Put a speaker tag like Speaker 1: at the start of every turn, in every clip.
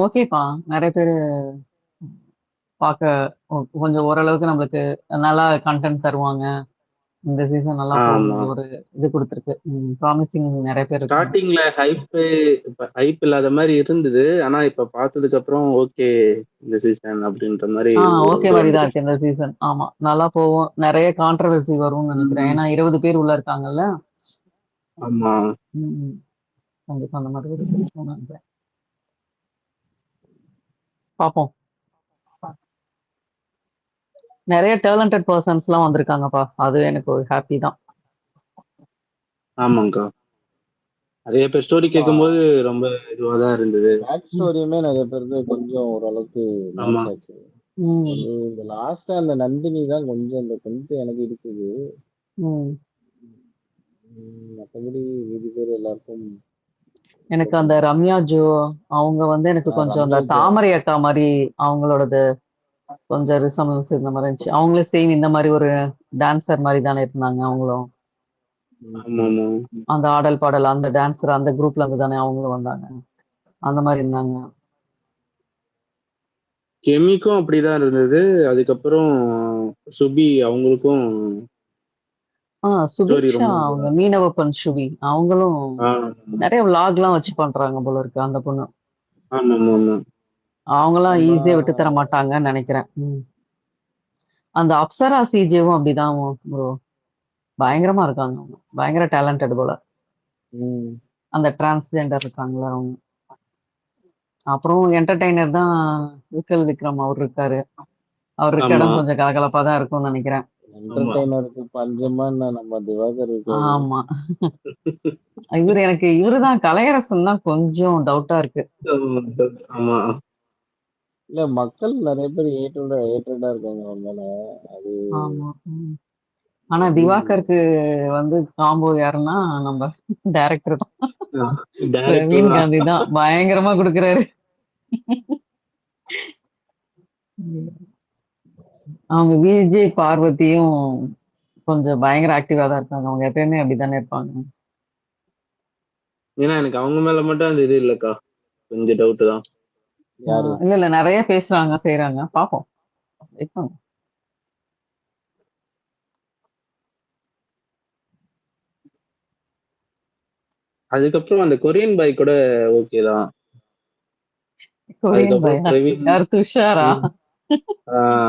Speaker 1: ஓகேப்பா. நெறைய பேரு பாக்க கொஞ்சம் ஓரளவுக்கு நம்மளுக்கு நல்லா கன்டென்ட் தருவாங்க. இந்த சீசன் நல்லா
Speaker 2: ஆமா.
Speaker 1: போகும்னு ஒரு இது குடுத்துருக்கு. ப்ராமிசிங் நெறைய பேர் இருக்காங்க.
Speaker 2: ஸ்டார்ட்டிங்ல ஹைப் இல்லாத மாரி இருந்தது. ஆனா இப்ப பார்த்ததுக்கு அப்புறம் ஓகே இந்த சீசன் அப்படின்ற மாரி ஒரு
Speaker 1: ஓகே
Speaker 2: இது
Speaker 1: மாரி தான்
Speaker 2: வந்துருச்சு.
Speaker 1: இருக்கு இந்த சீசன். ஆமா. நல்லா போகும். நெறைய கான்ட்ரோவர்சி வரும்னு நெனைக்கிறேன். ஏன்னா 20 பேர் உள்ள இருக்காங்கல்ல.
Speaker 2: ஆமா.
Speaker 1: ம். கண்டிப்பா அந்த மாதிரி ஒரு இருக்கும்னு நெனைக்கிறேன். பாப்போம். நெறைய டேலண்டட் பெர்சன்ஸ்லாம் வந்திருக்காங்கப்பா. அது எனக்கு ஒரு ஹாப்பி தான்.
Speaker 2: ஆமாங்கா. நெறைய பேர் ஸ்டோரி
Speaker 3: ஆமா.
Speaker 2: கேட்கும்போது ரொம்ப இதுவா தான் இருந்தது.
Speaker 3: பேக் ஸ்டோரியுமே நெறைய பேருக்கு கொஞ்சம் ஓரளவுக்கு
Speaker 2: ஆமா.
Speaker 3: மேட்ச் ஆச்சு.
Speaker 1: ம்.
Speaker 3: இந்த லாஸ்டா அந்த நந்தினி தான் கொஞ்சம் எனக்கு இடிச்சது.
Speaker 1: ம்.
Speaker 3: மத்தபடி மீதி பேர் எல்லாருக்கும்
Speaker 1: எனக்கு அந்த ரம்யா ஜோ அவங்க வந்து எனக்கு கொஞ்சம் அந்த
Speaker 3: ரம்யா ஜோ.
Speaker 1: தாமரை அக்கா மாரி அவங்களோடது கொஞ்சம் ரிசம்பளன்ஸ் இருந்த மாரி இருந்துச்சு. அவங்களே சேம் இந்த மாரி ஒரு டான்சர் மாரி தானே இருந்தாங்க அவங்களும்.
Speaker 2: ஆமாமா.
Speaker 1: அந்த ஆடல், பாடல் அந்த டான்சர் அந்த குரூப்ல இருந்து தானே அவங்களும் வந்தாங்க. அந்த மாரி இருந்தாங்க.
Speaker 2: கெமிக்கும் அப்படிதான் இருந்தது. அதுக்கப்புறம் சுபி அவங்களுக்கும் ஸ்டோரி
Speaker 1: சுபிக்ஷா
Speaker 2: ரொம்ப
Speaker 1: அவங்க மீனவப்பன் சுபி அவங்களும் நெறைய விளாக்லாம் வச்சு பண்றாங்க போல இருக்கு அந்த பொண்ணு.
Speaker 2: ஆமாமா.
Speaker 1: அவங்கலாம்
Speaker 3: நம்ம
Speaker 1: ஈஸியா விட்டு தர மாட்டாங்கன்னு நெனைக்கிறேன். அந்த அப்சரா சிஜேவும் அப்படிதான் ப்ரோ. பயங்கரமா இருக்காங்க அவங்க. பயங்கர டேலண்டட் போல. அந்த டிரான்ஸ்ஜெண்டர் இருக்காங்களா அவங்க. அப்புறம் என்டர்டெய்னர் தான் விக்கல் விக்ரம் அவர் இருக்காரு. அவர் இருக்க
Speaker 2: ஆமா.
Speaker 1: இடம் கொஞ்சம் கலகலப்பா தான் இருக்கும்னு நெனைக்கிறேன்.
Speaker 3: என்டர்டெய்னருக்கு பஞ்சமா நம்ம திவாகர் இருக்காரு.
Speaker 1: ஆமா. இவருதான் கலையரசன் தான் கொஞ்சம் டவுட்டா இருக்கு.
Speaker 2: ஆமா.
Speaker 3: இல்ல மக்கள் நெறைய பேர் ஏற்றடா இருக்காங்க அவங்க மேல. அது
Speaker 1: ஆமா. ஆனா திவாகருக்கு வந்து காம்போ யாருன்னா நம்ம டைரக்டர் தான்.
Speaker 2: டைரக்டர்
Speaker 1: பிரவீன்
Speaker 2: தான்.
Speaker 1: காந்தி தான் பயங்கரமா குடுக்குறாரு. அவங்க விஜய் பார்வதியும் கொஞ்சம் பயங்கர ஆக்டிவா தான் இருக்காங்க. அவங்க எப்பயுமே அப்படித்தானே இருப்பாங்க.
Speaker 2: ஏன்னா எனக்கு அவங்க மேல மட்டும் அந்த இது இல்லக்கா. கொஞ்சம் டவுட் தான்.
Speaker 3: யாரு?
Speaker 1: இல்ல நெறைய பேசுறாங்க செய்யறாங்க. பாப்போம். வெயிட் பண்ணுவோம்.
Speaker 2: அதுக்கப்புறம் அந்த கொரியன் பாய் கூட ஓகே தான்.
Speaker 1: கொரியன்
Speaker 2: அதுக்கப்புறம்
Speaker 1: பையா?
Speaker 2: பிரவீன்
Speaker 1: யார் துஷாரா?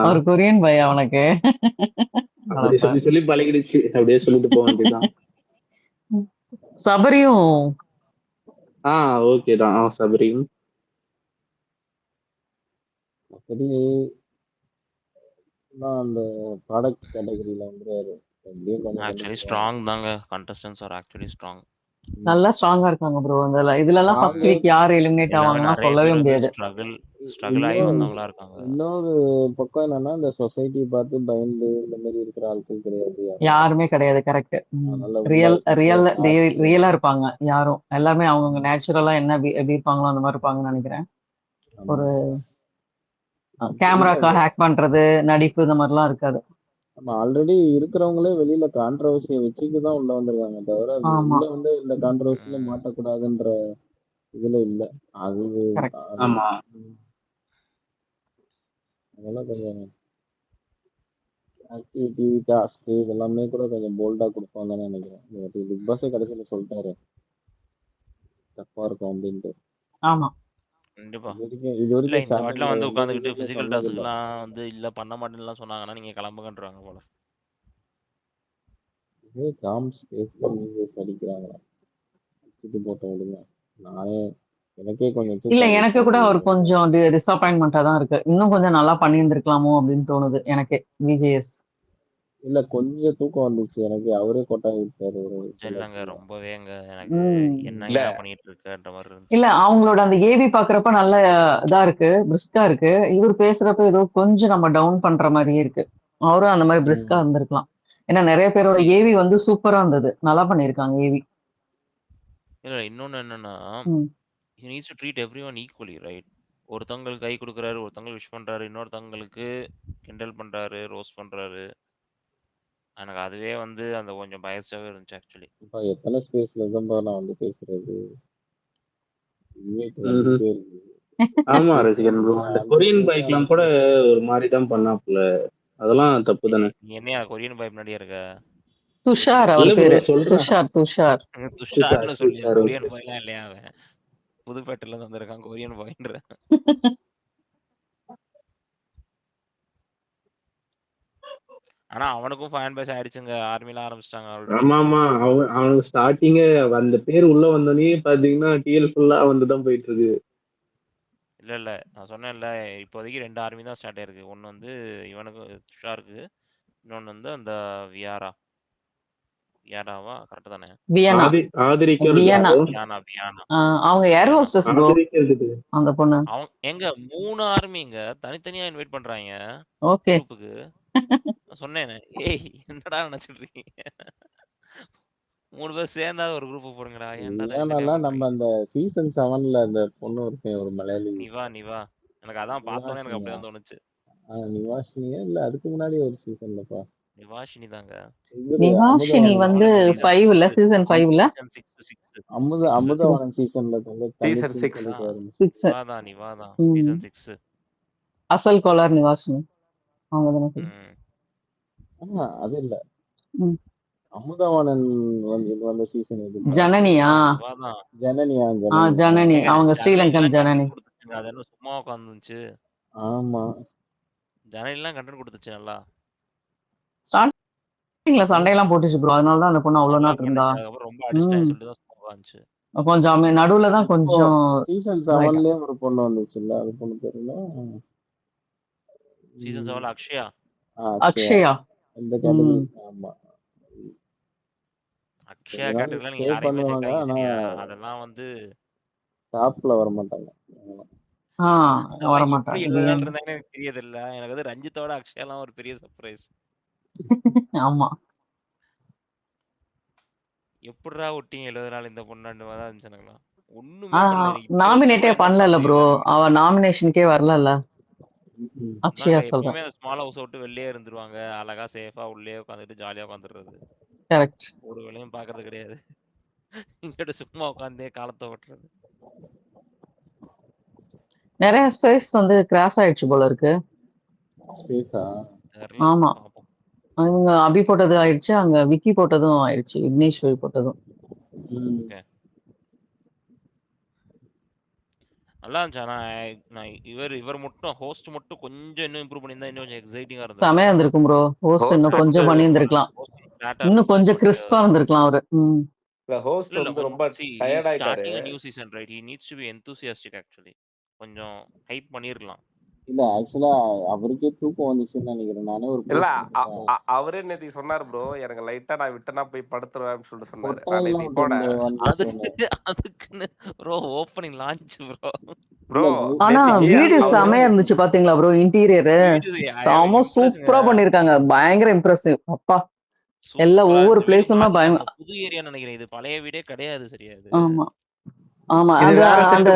Speaker 1: அவர் கொரியன் பையா உனக்கு?
Speaker 2: அப்படி சொல்லி சொல்லி பழகிடுச்சு. அப்படியே சொல்லிட்டு போக வேண்டியதுதான்.
Speaker 1: சபரியும்
Speaker 2: ஓகே தான். சபரியும்
Speaker 3: அப்படி அந்த ப்ராடக்ட் கேட்டகரியில வந்துருவாரு. எப்படியும் கொஞ்சம்
Speaker 4: ஆக்சுவலி ஸ்ட்ராங் தாங்க. Contestants are actually strong.
Speaker 1: நல்லா ஸ்ட்ராங்கா இருக்காங்க ப்ரோ. இதுலலாம் ஃபர்ஸ்ட் வீக் யார் எலிமினேட்
Speaker 4: எல்லாமே
Speaker 1: ஆவாங்கன்னா
Speaker 4: நிறைய
Speaker 1: சொல்லவே
Speaker 4: பேர் வந்து
Speaker 1: முடியாது.
Speaker 4: ஸ்ட்ரகிள் ஆகி வந்தவங்களா இருக்காங்க.
Speaker 3: இன்னொரு பக்கம் என்னன்னா இந்த சொசைட்டி பார்த்து பயந்து இந்த மாதிரி இருக்கிற ஆட்கள் கிடையாது.
Speaker 1: யாருமே கிடையாது. கரெக்ட்.
Speaker 3: அதனால
Speaker 1: ரியலா இருப்பாங்க யாரும். எல்லாமே அவங்கவுங்க நேச்சுரலா என்ன எப்படி இருப்பாங்களோ அந்த மாதிரி இருப்பாங்கன்னு நினைக்கிறேன். ஒரு கேமராக்காக ஹேக் பண்றது, நடிப்பு இந்த மாதிரிலாம் இருக்காது.
Speaker 3: நம்ம ஆல்ரெடி இருக்கிறவங்களே வெளியில கான்ட்ரவர்சியை வச்சுக்கிதான் உள்ள வந்திருக்காங்க தவிர உள்ள வந்து இந்த கான்ட்ரவர்சியில மாட்டக்கூடாதுன்ற இதுல இல்ல. அது அதெல்லாம் கொஞ்சம் ஆக்டிவிட்டி டாஸ்க் இதெல்லாமே கூட கொஞ்சம் போல்டா கொடுப்பாங்கன்னு நினைக்கிறேன். பிக் பாஸே கடைசியில சொல்லிட்டாரு தப்பா இருக்கும் அப்படின்ட்டு.
Speaker 1: ஆமா
Speaker 4: கண்டிப்பா.
Speaker 3: இது
Speaker 4: இல்ல இந்த
Speaker 3: வரைக்கும்
Speaker 4: வாட்டில வந்து உட்காந்துக்கிட்டு பிசிக்கல் டாஸ்க்லாம் வந்து இல்ல பண்ண மாட்டேன்னுலாம் சொன்னாங்கன்னா நீங்க கிளம்புங்கன்றாங்க போல.
Speaker 3: அடிக்கிறாங்க போட்ட விடுங்க. நானே எனக்கே கொஞ்சம்
Speaker 1: இல்ல எனக்கு கூட அவர் கொஞ்சம் டிசப்பாயின்மெண்டா தான் இருக்கு. இன்னும் கொஞ்சம் நல்லா பண்ணியிருந்திருக்கலாமோ அப்படின்னு தோணுது எனக்கு. விஜேஎஸ்
Speaker 3: இல்ல கொஞ்சம் தூக்கம் வந்துச்சு எனக்கு. அவரே கொட்டாய் விட்டாரு.
Speaker 4: இல்லங்க ரொம்பவேங்க எனக்கு என்ன பண்ணிட்டு இருக்கன்ற மாதிரி
Speaker 1: இல்ல அவங்களோட அந்த ஏவி பாக்குறப்ப நல்ல இதா இருக்கு, பிரிஸ்கா இருக்கு. இவர் பேசுறப்ப ஏதோ கொஞ்சம் நம்ம டவுன் பண்ற மாதிரியே இருக்கு. அவரும் அந்த மாதிரி பிரிஸ்கா இருந்திருக்கலாம். ஏன்னா நிறைய பேரோட ஏவி வந்து சூப்பரா இருந்தது. நல்லா பண்ணிருக்காங்க ஏவி.
Speaker 4: இல்ல இன்னொன்னு என்னன்னா he needs to treat everyone equally, right? ஒருத்தங்களுக்கு கை கொடுக்குறாரு, ஒருத்தங்களுக்கு விஷ் பண்றாரு, இன்னொருத்தங்களுக்கு கிண்டல் பண்றாரு, ரோஸ்ட் பண்றாரு. எனக்கு அதுவே வந்து அந்த கொஞ்சம் பயஸ்டாவே இருந்துச்சு ஆக்சுவலி.
Speaker 3: எத்தனை ஸ்பேஸ்ல தான் நான் வந்து பேசுறது.
Speaker 2: ஆமா ரசிகன் ப்ரோ. அந்த
Speaker 3: அந்த
Speaker 2: கொரியன்
Speaker 3: சீசன்
Speaker 2: பைக்லாம் கூட ஒரு மாதிரி தான் பண்ணாப்புல. அதெல்லாம் தப்பு தானே.
Speaker 4: நீ என்னையா கொரியன் பாய் முன்னாடியே இருக்க?
Speaker 1: துஷார்
Speaker 2: இல்ல
Speaker 1: அவர்
Speaker 2: ப்ரோ
Speaker 1: பேரு.
Speaker 2: சொல்றேன்.
Speaker 1: துஷார்.
Speaker 4: துஷார்னு சொல்லியா?
Speaker 2: துஷார்
Speaker 4: கொரியன் பாய்லாம் இல்லையா அவன்? புதுப்பேட்டையில இருந்து வந்திருக்கான் கொரியன் பாய்ன்ற. ஆனா அவனுக்கும் ஃபேன் பேஸ் ஆயிடுச்சுங்க. ஆர்மில ஆரம்பிச்சிட்டாங்க ஆல்ரெடி.
Speaker 2: ஆமாமா. அவனுக்கு ஸ்டார்டிங்கே அந்த பேர் உள்ள வந்தோடனே பாத்தீங்கன்னா டிஎல் ஃபுல்லா வந்துதான் போயிட்டு இருக்கு.
Speaker 4: இல்ல நான் சொன்னேன்ல, இப்போதைக்கு 2 ஆர்மி தான் ஸ்டார்ட் ஆயிருக்கு. ஒன்னு வந்து இவனுக்கு துஷாருக்கு, இன்னொன்னு வந்து அந்த வியாராவா கரெக்ட் தானே?
Speaker 1: வியனா.
Speaker 2: ஆதிரிக்கும்
Speaker 1: வியனா.
Speaker 2: இருக்கா?
Speaker 4: வியானா.
Speaker 1: அவங்க ஏர் ஹோஸ்டஸ் ப்ரோ.
Speaker 2: ஆதிரிக்கும் இருக்குது.
Speaker 1: அந்த பொண்ணு.
Speaker 4: அவங்க எங்க 3 ஆர்மிங்க தனித்தனியா இன்வைட் பண்றாங்க
Speaker 1: ஓகே.
Speaker 4: குரூப்புக்கு. நான் சொன்னேனே, ஏய் என்னடா நினைச்சிட்டு இருக்கீங்க? 3 பேர் சேர்ந்தா ஒரு குரூப் போடுங்கடா. ஏன்டா தனித்தனியா
Speaker 3: வியானாலாம் நம்ம
Speaker 4: பண்றீங்க?
Speaker 3: அந்த சீசன் 7ல அந்த பொண்ணு இருக்கேன் ஒரு மலையாளி.
Speaker 4: நிவா. எனக்கு அதான் பார்த்தோன்னே எனக்கு அப்படிதான் தோணுச்சு.
Speaker 3: நிவாஷினியா இல்ல அதுக்கு முன்னாடி ஒரு சீசன்லப்பா.
Speaker 4: நிவாஷினி தாங்க.
Speaker 1: நிவாஷினி வந்து 5ல சீசன் 5ல
Speaker 3: அமுதவாணன் சீசன்ல
Speaker 5: சீசன் 6
Speaker 4: நிவாதான் சீசன் 6.
Speaker 1: அசல் கோலார் நிவாஷினி அவங்க தானே சொல்லுங்க.
Speaker 3: அது இல்ல அமுதவாணன் வந்த சீசன் இது
Speaker 1: ஜனனியா? ஜனனி அவங்க ஸ்ரீலங்கன் ஜனனி.
Speaker 4: அது என்ன சும்மா உட்காந்துச்சு?
Speaker 3: ஆமா
Speaker 4: ஜனனிலாம் கண்டென்ட் கொடுத்துச்சு நல்லா.
Speaker 1: ஸ்டார்டிங்ல சண்டையெல்லாம் போட்டுச்சு ப்ரோ. அதனால தான் அந்த பொண்ணு அவ்வளவு நாள் இருந்தா.
Speaker 4: ரொம்ப அடிச்சிட்டேன்னு சொல்லிட்டு தான் சும்மா உட்காந்துச்சு.
Speaker 1: கொஞ்சம் நடுவுல தான் கொஞ்சம்
Speaker 3: சீசன் 7லயே ஒரு பொண்ணு வந்துச்சுல்ல, அது பொண்ணு பேரு என்ன?
Speaker 4: சீசன் 7
Speaker 1: அக்ஷயா.
Speaker 3: இந்த கேட்டகரி. ஆமா
Speaker 4: அக்ஷயா கேட்டகரில நீங்க யாரையுமே சேர்க்காதீங்க சரியா? அதெல்லாம் வந்து
Speaker 3: டாப்ல வர மாட்டாங்க.
Speaker 1: வர மாட்டாங்க.
Speaker 4: எப்படி 20 நாள் இருந்தாங்கன்னு எனக்கு தெரியது இல்ல. எனக்கு வந்து ரஞ்சித்தோட அக்ஷயாலாம் ஒரு பெரிய சர்ப்ரைஸ்.
Speaker 1: ஆமா
Speaker 4: எப்படிடா ஒட்டிங்க 70 நாள் இந்த பொண்ணாண்டு தான் இருந்துச்சு எனக்குலாம். ஒண்ணுமே பண்ணல.
Speaker 1: நாமினேட்டே பண்ணல ப்ரோ. அவ நாமினேஷனுக்கே வரலல்ல. அக்ஷயா சொல்றேன்.
Speaker 4: எப்பவுமே ஸ்மால் ஹவுஸ் விட்டு வெளியே இருந்துருவாங்க. அழகா சேஃபா உள்ளே உட்காந்துட்டு ஜாலியா உட்காந்துடுறது.
Speaker 1: கரெக்ட்.
Speaker 4: ஒரு வேலையும் பாக்குறது கிடையாது. இங்கிட்ட சும்மா உட்காந்தே காலத்தை ஓட்டுறது.
Speaker 1: நிறைய ஸ்பேஸ் வந்து கிராஷ் ஆயிடுச்சு போல இருக்கு.
Speaker 3: ஸ்பேஸா?
Speaker 1: ஆமா அவங்க அபி போட்டது ஆயிடுச்சு, அங்க விக்கி போட்டதும் ஆயிடுச்சு, விக்னேஸ்வரி போட்டதும்.
Speaker 4: நல்லா இருந்துச்சு. ஆனா இவர் மட்டும் ஹோஸ்ட் மட்டும் கொஞ்சம் இன்னும் இம்ப்ரூவ் பண்ணியிருந்தா இன்னும் கொஞ்சம் எக்ஸைட்டிங்கா இருந்துச்சு.
Speaker 1: செமையா இருந்திருக்கும் ப்ரோ. ஹோஸ்ட் இன்னும் கொஞ்சம் பண்ணி இருந்திருக்கலாம். இன்னும் கொஞ்சம் கிறிஸ்பா இருந்திருக்கலாம் அவரு.
Speaker 5: ஹோஸ்ட் வந்து ரொம்ப டயர்ட் ஆயிட்டாரு.
Speaker 4: New season right. He needs to be enthusiastic actually. கொஞ்சம் ஹைப் பண்ணிரலாம்.
Speaker 3: இல்ல ஆக்சுவலா அவருக்கே தூக்கம் வந்துச்சுன்னு நினைக்கிறேன். நானே ஒரு
Speaker 5: இல்ல அவரே நேத்தி சொன்னாரு ப்ரோ, எனக்கு லைட்டா நான் விட்டனா போய் படுத்துருவேன்னு சொல்லிட்டு சொன்னாரு. நான் நேத்தி போனேன்.
Speaker 4: அதுக்குன்னு ப்ரோ ஓப்பனிங் லான்ச்
Speaker 5: ப்ரோ.
Speaker 1: ஆனா வீடு செமையா இருந்துச்சு பாத்தீங்களா ப்ரோ? இன்டீரியர் செம சூப்பரா பண்ணிருக்காங்க. பயங்கர இம்ப்ரெசிவ். அப்பா எல்லா ஒவ்வொரு பிளேஸுமே பயங்கர
Speaker 4: புது ஏரியா நினைக்கிறேன். இது பழைய வீடே கிடையாது சரியா?
Speaker 1: ஆமா ஆமா. அந்த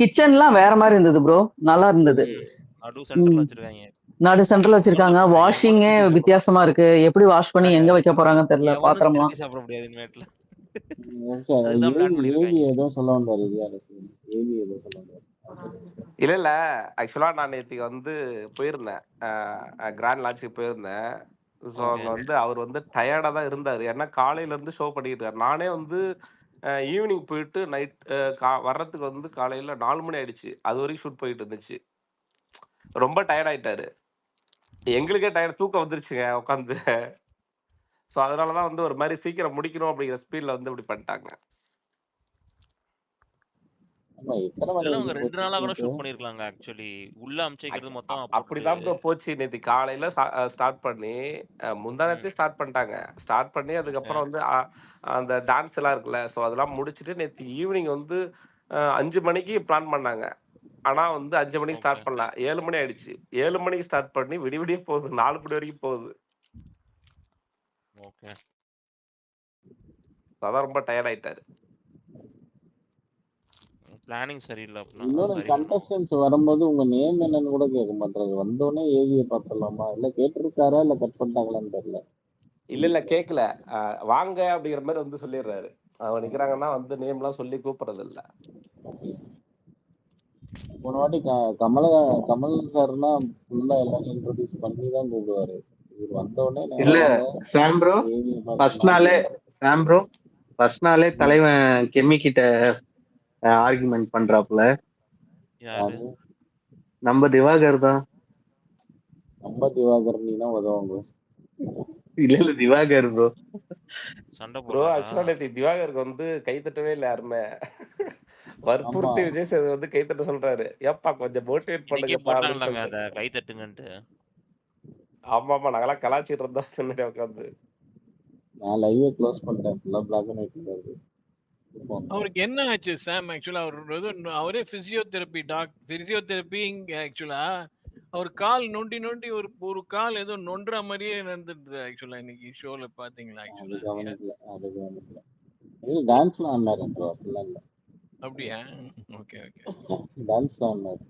Speaker 1: கிச்சன்லாம் வேற மாதிரி இருந்தது ப்ரோ. நல்லா இருந்தது. நடு சென்டர்ல வச்சிருக்காங்க. வாஷிங்கே வித்தியாசமா இருக்கு. எப்படி வாஷ் பண்ணி எங்க வைக்க போறாங்கன்னு தெரியல. பாத்திரம்லாம்
Speaker 4: சாப்பிட முடியாது இந்த வீட்ல.
Speaker 5: இல்ல ஆக்சுவலா நான் நேத்திக்கு வந்து போயிருந்தேன், கிராண்ட் லான்ச்சுக்கு போயிருந்தேன். ஸோ அங்க வந்து அவர் வந்து டயர்டா தான் இருந்தாரு. ஏன்னா காலையில இருந்து ஷோ பண்ணிட்டு இருக்காரு. நானே வந்து ஈவினிங் போயிட்டு நைட் வர்றதுக்கு வந்து காலையில 4 மணி ஆயிடுச்சு. அது வரைக்கும் ஷூட் போயிட்டு இருந்துச்சு. ரொம்ப டயர்ட் ஆயிட்டாரு. எங்களுக்கே டயர்ட், தூக்கம் வந்துருச்சுங்க உட்காந்து. ஸோ அதனாலதான் வந்து ஒரு மாதிரி சீக்கிரம் முடிக்கணும் அப்படிங்கிற ஸ்பீட்ல வந்து இப்படி பண்ணிட்டாங்க. அப்படிதான் போச்சு. நேத்து காலையில ஸ்டார்ட் பண்ணி முந்தானத்தே ஸ்டார்ட் பண்ணிட்டாங்க. ஸ்டார்ட் பண்ணி அதுக்கப்புறம் வந்து அந்த டான்ஸ் எல்லாம் இருக்குல்ல, ஸோ அதெல்லாம் முடிச்சுட்டு நேத்து ஈவினிங் வந்து 5 மணிக்கு பிளான் பண்ணாங்க. ஆனா வந்து 5 மணிக்கு ஸ்டார்ட் பண்ணல, 7 மணி ஆயிடுச்சு. 7 மணிக்கு ஸ்டார்ட் பண்ணி விடிய போகுது, 4 மணி வரைக்கும் போகுது. அதான் ரொம்ப டயர்ட் ஆயிட்டாரு.
Speaker 4: பிளானிங் சரியில்லை.
Speaker 3: இன்னொரு கண்டஸ்டன்ஸ் வரும்போது உங்க நேம் என்னன்னு கூட கேட்க மாட்டாரு. வந்தோடனே ஏவியை பார்த்துடலாமா இல்ல கேட்டிருக்காரா இல்ல கட் பண்ணிட்டாங்களான்னு தெரியல.
Speaker 5: இல்ல கேட்கல, வாங்க அப்படிங்கிற மாதிரி வந்து சொல்லிடுறாரு. அவங்க நிக்கிறாங்கன்னா வந்து நேம் எல்லாம் சொல்லி கூப்பிடுறது இல்ல.
Speaker 3: போன வாட்டி கமல் சார்னா ஃபுல்லா எல்லாரும் இன்ட்ரோடியூஸ் பண்ணி தான் கூப்பிடுவாரு. இவர் வந்த உடனே
Speaker 2: இல்ல
Speaker 3: நேரம் வாங்க
Speaker 2: சாம் ப்ரோ
Speaker 3: தேவியை
Speaker 2: ஃபர்ஸ்ட்
Speaker 3: பார்க்கலாம்.
Speaker 2: நாளே சாம் ப்ரோ ஃபர்ஸ்ட் நாளே
Speaker 3: ம்.
Speaker 2: தலைவன் கெம்மி கிட்ட ஆர்குமெண்ட் பண்றாப்புல.
Speaker 4: யாரு
Speaker 3: யாரு?
Speaker 2: நம்ம திவாகர் தான்.
Speaker 3: நம்ம திவாகரணினா உதவாங்க.
Speaker 2: இல்ல திவாகர் ப்ரோ.
Speaker 4: சண்டை
Speaker 5: ப்ரோ
Speaker 4: போடுறாரா
Speaker 5: ஆக்சுவலா நேற்று திவாகருக்கு வந்து கை தட்டவே இல்லை யாருமே.
Speaker 3: ஆமா.
Speaker 5: வற்புறுத்தி விஜய் சேது வந்து கை தட்ட சொல்றாரு. ஏப்பா கொஞ்சம் மோட்டிவேட்
Speaker 4: இன்னைக்கே
Speaker 5: பண்ணுங்கப்பா அப்படின்னு
Speaker 4: போட்டாங்களாங்க
Speaker 5: சொல்லிட்டு.
Speaker 4: அத கை தட்டுங்கன்ட்டு.
Speaker 5: ஆமா ஆமா நாங்கெல்லாம் கலாச்சிட்டு இருந்தோம் பின்னாடி உட்காந்து.
Speaker 3: நான் லைவை க்ளோஸ் பண்ணிட்டேன். ஃபுல்லா பிளாக் அண்ட் ஒயிட்ல இருக்கு.
Speaker 6: அவருக்கு என்ன ஆச்சு சாம்? ஆக்சுவலா அவர் ஏதோ அவரே பிசியோதெரப்பி ஆக்சுவலா அவர் கால் நொண்டி நொண்டி ஒரு கால் ஏதோ நொண்டுற மாதிரியே நடந்துட்டு ஆக்சுவலா இன்னைக்கு ஷோல பாத்தீங்களா?
Speaker 3: அது
Speaker 6: ஆக்சுவலா
Speaker 3: கவனிக்கல. இது டான்ஸ்லாம் ஆடினாரு ப்ரோ. ஃபுல்லா இல்ல.
Speaker 6: அப்படியா? Okay okay.
Speaker 3: டான்ஸ்லாம் ஆடினாரு.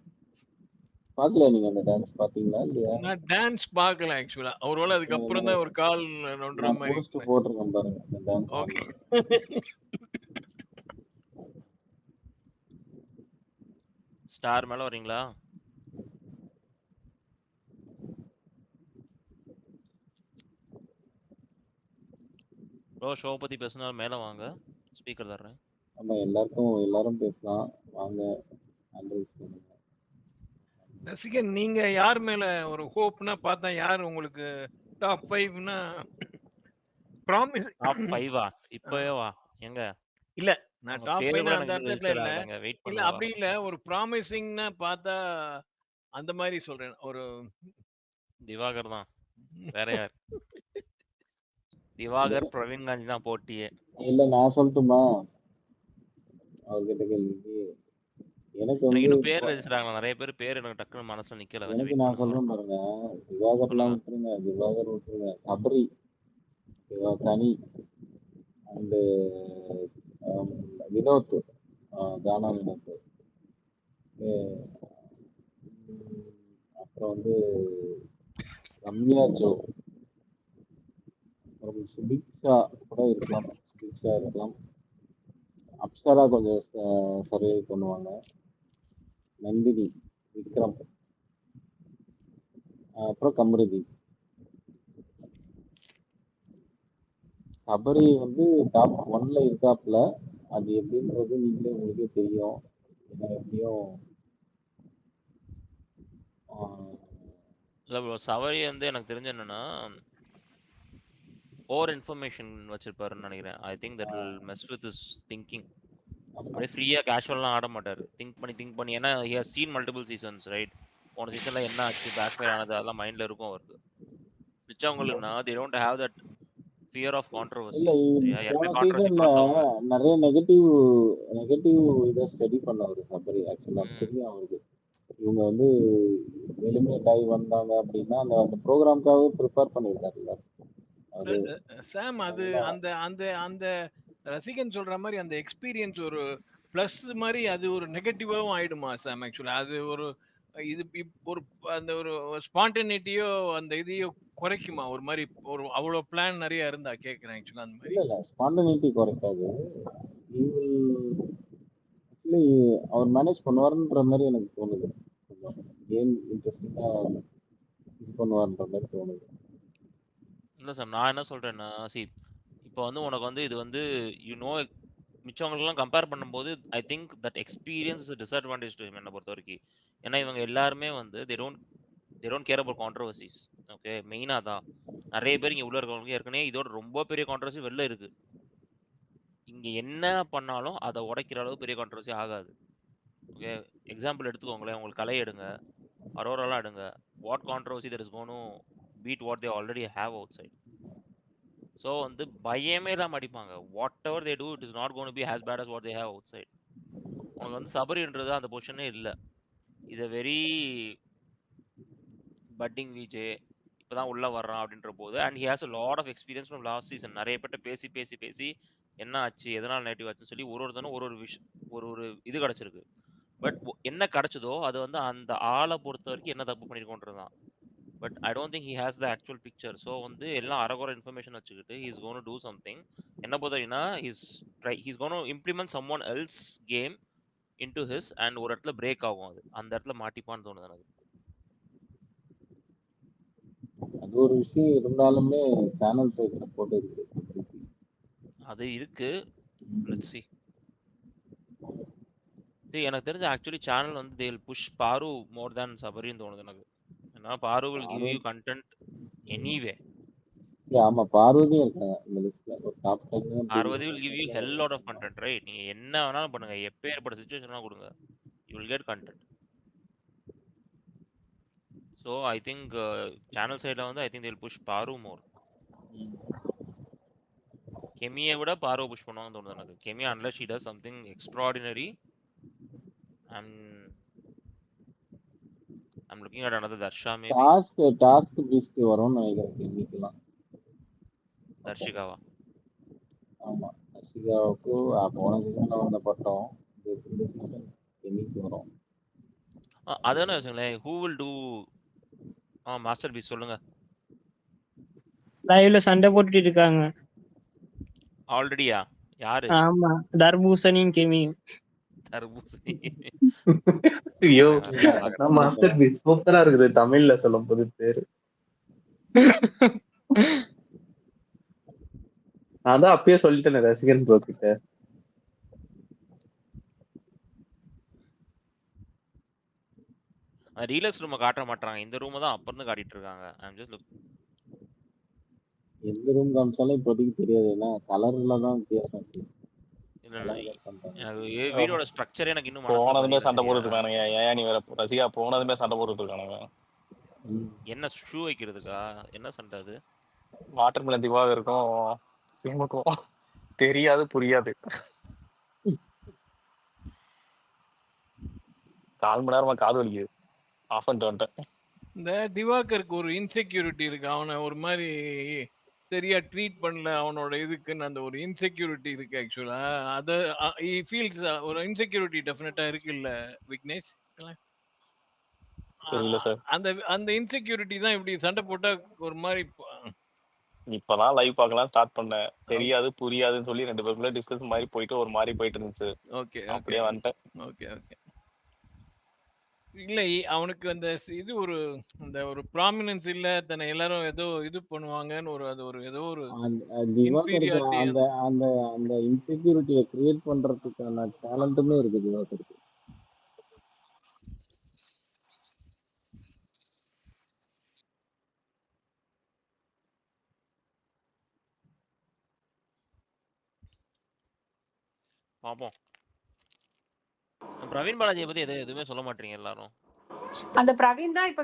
Speaker 3: பாக்கல நீங்க அந்த டான்ஸ் பாத்தீங்களா இல்லையா?
Speaker 6: நான் டான்ஸ் பார்க்கல ஆக்சுவலா. ஒருவேளை அதுக்கப்புறம் தான் ஒரு கால் நொண்டுற
Speaker 3: நான்
Speaker 6: மாதிரி.
Speaker 3: போஸ்ட் போட்டிருக்கேன் பாருங்க அந்த டான்ஸ்.
Speaker 6: ஓகே.
Speaker 4: ஸ்டார் மேல வரீங்களா? ப்ரோ ஷோ பத்தி பேசினா மேல வாங்க, ஸ்பீக்கர் தர்றேன்.
Speaker 3: ஆமா எல்லாரும் பேசலாம். வாங்க அட்வைஸ் பண்ணுங்க.
Speaker 6: ரசிகன் நீங்க யார் மேல ஒரு ஹோப்னா பார்த்தா யார் உங்களுக்கு டாப் 5னா? ப்ராமிஸ்
Speaker 4: டாப் 5ஆ? இப்பவே வா. எங்க?
Speaker 6: இல்ல நான்
Speaker 4: உங்க
Speaker 6: டாப்
Speaker 4: பேரு
Speaker 6: 5
Speaker 4: கூட
Speaker 6: அந்த
Speaker 4: எனக்கு
Speaker 6: அர்த்தத்துல
Speaker 4: ரெஜிஸ்டர்
Speaker 6: இல்ல.
Speaker 4: ஆகலங்க. வெயிட்
Speaker 6: இல்ல
Speaker 4: பண்ணுங்க வா.
Speaker 6: அப்படி இல்ல. ஒரு ப்ராமிசிங்னா பார்த்தா அந்த மாதிரி சொல்றேன். ஒரு
Speaker 4: திவாகர் தான். வேற யார்? திவாகர் பிரவீன் காந்தி தான் போட்டியே.
Speaker 3: இல்ல நான் சொல்லட்டுமா அவர்கிட்ட கேள்விக்கு? எனக்கு
Speaker 4: எனக்கு
Speaker 3: வந்து
Speaker 4: இன்னும் பேர் ரெஜிஸ்டர் ஆகல. நிறைய பேர் எனக்கு டக்குன்னு மனசுல நிக்கல. கொஞ்சம்
Speaker 3: எனக்கு
Speaker 4: வெயிட்
Speaker 3: நான்
Speaker 4: பண்ணுங்க.
Speaker 3: சொல்றேன் பாருங்க. திவாகர்லாம் விட்டுருங்க. திவாகர் விட்டுருங்க. சபரி, கனி அண்ட் வினோத், கானா வினோத், அப்புறம் வந்து ரம்யா ஜோ, அப்புறம் சுபிக்ஷா கூட இருக்கலாம். சுபிக்ஷா இருக்கலாம். அப்சரா கொஞ்சம் சர்வே பண்ணுவாங்க. நந்தினி, விக்ரம், அப்புறம் கமருதி. சபரி வந்து டாப் 1ல இருக்காப்புல. அது எப்படின்றது நீங்களே உங்களுக்கே தெரியும். ஏன்னா எப்படியும்
Speaker 4: இல்ல ப்ரோ சவரி வந்து எனக்கு தெரிஞ்ச என்னன்னா ஓவர் இன்ஃபர்மேஷன் வச்சிருப்பாருன்னு நினைக்கிறேன். I think that will mess with his thinking. அப்படியே ஃப்ரீயா கேஷுவல்லாம் ஆட மாட்டாரு. திங்க் பண்ணி ஏன்னா he has scene multiple seasons right. போன சீசன்ல என்ன ஆச்சு, பேக் ஃபயர் ஆனது அதெல்லாம் மைண்ட்ல இருக்கும் அவருக்கு. மிச்சவங்களுக்குன்னா they don't have that fear of controversy.
Speaker 3: இல்ல
Speaker 4: சரியா?
Speaker 3: போன
Speaker 4: ஏற்கனவே கான்ட்ரவர்சி
Speaker 3: சீசன்ல
Speaker 4: பார்த்தவங்க.
Speaker 3: நிறைய நெகட்டிவ் இதை ஸ்டடி பண்ணாரு சபரி. ஆக்சுவலா தெரியும் அவருக்கு. இவங்க வந்து எலிமினேட் ஆகி வந்தாங்க அப்படின்னா அந்த ப்ரோக்ராம்காகவே ப்ரிப்பேர் பண்ணியிருக்காருல்ல அவரு.
Speaker 6: சாம் அது அந்த அந்த அந்த ரசிகன் சொல்ற மாதிரி அந்த எக்ஸ்பீரியன்ஸ் ஒரு பிளஸ் மாதிரி அது ஒரு நெகட்டிவாவும் ஆயிடுமா சாம்? ஆக்சுவலா அது ஒரு இது ஒரு அந்த ஒரு ஸ்பான்டேனிட்டியோ அந்த இதையோ குறைக்குமா? ஒரு மாதிரி ஒரு அவ்வளவு பிளான் நிறைய இருந்தா கேக்குறேன் ஆக்சுவலா அந்த மாதிரி.
Speaker 3: இல்ல ஸ்பான்டனிட்டி குறைக்காது. ஆக்சுவலி அவர் மேனேஜ் பண்ணுவாருன்ற மாதிரி எனக்கு தோணுது. கேம் இன்ட்ரெஸ்டிங்கா இது பண்ணுவாருன்ற மாதிரி தோணுது.
Speaker 4: இல்ல சார் நான் என்ன சொல்றேன்னா இப்போ வந்து உனக்கு வந்து இது வந்து மிச்சவங்களுக்கெல்லாம் கம்பேர் பண்ணும்போது I think that experience is disadvantage to என்னை பொறுத்த வரைக்கும். ஏன்னா இவங்க எல்லாருமே வந்து they don't care about controversies. Okay மெயினா தான் நிறைய பேர் இங்க உள்ள இருக்கவங்களுக்கு ஏற்கனவே இதோட ரொம்ப பெரிய கான்ட்ரவர்சி வெளில இருக்கு. இங்க என்ன பண்ணாலும் அதை உடைக்கிற அளவு பெரிய கான்ட்ரவர்சி ஆகாது. ஓகே எக்ஸாம்பிள் எடுத்துக்கோங்களேன். உங்களுக்கு கலை எடுங்க, அரோராலாம் எடுங்க. What controversy that is going to beat what they already have outside. So வந்து பயமே இல்லாம அடிப்பாங்க. Whatever they do it is not going to be as bad as what they have outside. உனக்கு வந்து சபரின்றது அந்த பொசிஷனே இல்லை. Is a very budding VJ இப்பதான் உள்ள வர்றான் அப்படின்ற போது and he has a lot of experience from last season. நிறைய பேர்ட்ட பேசி பேசி பேசி என்ன ஆச்சு எதனால நெகட்டிவ் ஆச்சுன்னு சொல்லி ஒருத்தனும் ஒரு இது கிடைச்சிருக்கு. பட் என்ன கிடைச்சதோ அது வந்து அந்த ஆளை பொறுத்த வரைக்கும் என்ன தப்பு பண்ணிருக்கோன்றதுதான். But I don't think he has the actual picture. So வந்து எல்லாம் அரகுற இன்ஃபர்மேஷன் வச்சுக்கிட்டு ஹீஸ் கோன் டூ சம்திங். என்ன பொறுத்தவரைக்கும்னா he's gonna implement someone else game into his and ஒரு இடத்துல பிரேக் ஆகும். அது அந்த இடத்துல மாட்டிப்பான்னு தோணுது எனக்கு.
Speaker 3: அது ஒரு விஷயம் இருந்தாலுமே சேனல் சைடு சப்போர்ட் இருக்கு.
Speaker 4: அது இருக்கு. Let's see. எனக்கு தெரிஞ்ச ஆக்சுவலி சேனல் வந்து they will push பாரு more than சபரின்னு தோணுது எனக்கு. ஏன்னா பாரு will give you content anyway.
Speaker 3: ஆமா, பார்வதியும் இருக்காங்க இந்த லிஸ்ட்ல. ஒரு top 10
Speaker 4: Parvathi will give you hell lot of content, right? நீங்க என்ன வேணாலும் பண்ணுங்க, எப்பேற்பட்ட சுச்சுவேஷன் வேணா கொடுங்க, you will get content. So I think channel side வந்து I think they will push பாரு more. கெமியை விட பாரு புஷ் பண்ணுவாங்கன்னு தோணுது எனக்கு. கெமி unless she does something extraordinary, I'm looking at another Darsha maybe.
Speaker 3: Task Beast வரும்னு நினைக்கிறேன் கெமிக்கெல்லாம்.
Speaker 4: தர்ஷிகாவா?
Speaker 3: ஆமா, தர்ஷிகாவுக்கு போன சீசன்ல வந்த பட்டம் இந்த சீசன் கெமிக்கு வரும்.
Speaker 4: அதானே வச்சுங்களேன். who will do masterpiece சொல்லுங்க.
Speaker 7: லைவ்ல சண்டை போட்டுட்டு இருக்காங்க
Speaker 4: ஆல்ரெடியா? யாரு?
Speaker 7: ஆமா, தர்பூசணியும் கெமியும்.
Speaker 4: தர்பூசணி.
Speaker 2: ஐயோ, மாஸ்டர் பீஸ் சூப்பரா இருக்குது தமிழ்ல சொல்லும் போது பேரு. அதான் அப்பயே சொல்லிட்டேன் ரசிகன் ப்ரோ கிட்ட.
Speaker 4: ரீலக்ஸ் ரூமை காட்ட மாட்டாங்க, இந்த ரூமை தான் அப்ப இருந்து காட்டிட்டு இருக்காங்க. I'm just look.
Speaker 3: எந்த ரூம் காமிச்சாலும் இப்போதைக்கு தெரியாது, ஏன்னா கலர்ல தான் வித்தியாசம் இருக்கு.
Speaker 4: எனக்கு வீடியோட ஸ்ட்ரக்சரே எனக்கு இன்னும்
Speaker 8: போனதுமே சண்டை போட்டுட்டு இருக்கானுங்க. ஏன் நீ வேற ரசிகா போனதுமே சண்டை போட்டுட்டு இருக்கானுங்க.
Speaker 4: என்ன ஷூ வைக்கிறதுக்கா? என்ன சண்டை அது?
Speaker 8: வாட்டர் மிலன் திவாக இருக்கும் தெரியாது புரியாது. 4 மணி நேரமா காது வலிக்குது. ஆஃப் பண்ணிட்டு வந்துட்டேன்.
Speaker 6: இந்த திவாகருக்கு ஒரு இன்செக்யூரிட்டி இருக்கு. அவனை ஒரு மாதிரி சரியா ட்ரீட் பண்ணல அவனோட இதுக்குன்னு அந்த ஒரு இன்செக்யூரிட்டி இருக்கு. ஆக்சுவலா அது he feels ஒரு இன்செக்யூரிட்டி டெஃபினட்டா இருக்கு இல்ல விக்னேஷ்?
Speaker 8: தெரியல சார்.
Speaker 6: அந்த இன்செக்யூரிட்டி தான் இப்படி சண்டை போட்டா ஒரு மாதிரி.
Speaker 8: இப்பதான் லைவ் பார்க்கலாம் ஸ்டார்ட் பண்ணேன். தெரியாது புரியாதுன்னு சொல்லி 2 பேருக்குள்ள டிஸ்கஸ் மாதிரி போயிட்டு ஒரு மாதிரி போயிட்டு இருந்துச்சு.
Speaker 6: ஓகே,
Speaker 8: அப்படியே வந்துட்டேன்.
Speaker 6: Okay okay. இல்ல அவனுக்கு அந்த இது ஒரு அந்த ஒரு ப்ராமினன்ஸ் இல்ல, தன்னை எல்லாரும் ஏதோ இது பண்ணுவாங்கன்னு ஒரு அது ஒரு ஏதோ ஒரு
Speaker 3: திவாகருக்கு அந்த அந்த அந்த இன்செக்யூரிட்டியை கிரியேட் பண்றதுக்கான டேலண்ட்டுமே இருக்கு திவாகருக்கு.
Speaker 4: பாப்போம். பிரவீன் பாலாஜியை பத்தி எதுவுமே சொல்ல மாட்டீங்க எல்லாரும்.
Speaker 9: அந்த பிரவீன் தான் இப்ப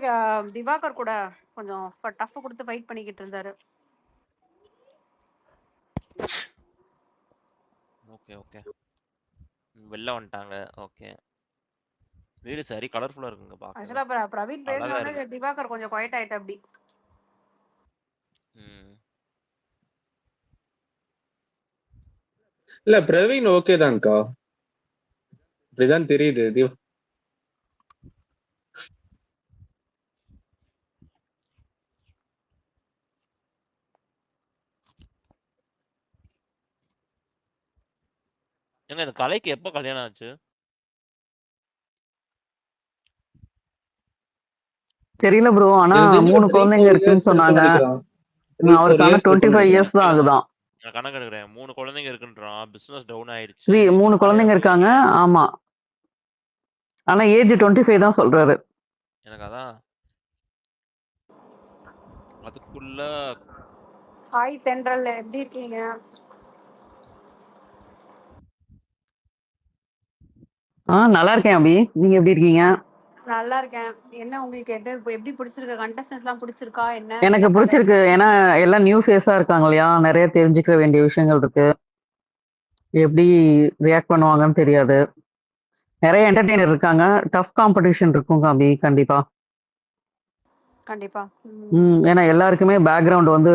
Speaker 9: திவாகர் கூட கொஞ்சம் டஃப் கொடுத்து ஃபைட் பண்ணிக்கிட்டு இருந்தாரு.
Speaker 4: ஓகே ஓகே, வெளில வந்துட்டாங்க. ஓகே, வீடு சரி கலர்ஃபுல்லா இருக்குங்க பாக்க.
Speaker 9: ஆக்சுவலா பிரவீன் பேசினோட திவாகர் கொஞ்சம் குவைட் ஆயிட்ட அப்படி.
Speaker 2: இல்ல பிரவீன் ஓகே தான்க்கா, அப்படிதான் தெரியுது.
Speaker 4: ஏங்க இந்த கலைக்கு எப்ப கல்யாணம் ஆச்சு?
Speaker 1: தெரியல ப்ரோ, ஆனா 3 குழந்தைங்க இருக்குன்னு சொன்னாங்க. அவருக்கு ஆனா 25 இயர்ஸ் தான் ஆகுதான்.
Speaker 4: நான் கணக்கு எடுக்கிறேன். 3 குழந்தைங்க இருக்குன்றான். பிசினஸ் டவுன் ஆயிடுச்சு.
Speaker 1: 3 குழந்தைங்க இருக்காங்க. ஆமா, ஆனா ஏஜ் 25 தான் சொல்றாரு.
Speaker 4: எனக்கு அதான் அதுக்குள்ள.
Speaker 9: ஹாய் தென்றல், எப்படி இருக்கீங்க?
Speaker 1: நல்லா இருக்கேன் அபி, நீங்க எப்படி இருக்கீங்க?
Speaker 9: நல்லா இருக்கேன். என்ன உங்களுக்கு எப்படி பிடிச்சிருக்கு? கண்டஸ்டன்ஸ் எல்லாம் பிடிச்சிருக்கா? என்ன
Speaker 1: எனக்கு பிடிச்சிருக்கு, ஏன்னா எல்லாம் நியூ ஃபேஸா இருக்காங்க இல்லையா, நிறைய தெரிஞ்சுக்க வேண்டிய விஷயங்கள் இருக்கு. எப்படி ரியாக்ட் பண்ணுவாங்கன்னு தெரியாது. நிறைய என்டர்டெய்னர் இருக்காங்க. டஃப் காம்படிஷன் இருக்கும் அபி, கண்டிப்பா.
Speaker 9: கண்டிப்பா.
Speaker 1: ஏன்னா எல்லாருக்குமே பேக்ரவுண்ட் வந்து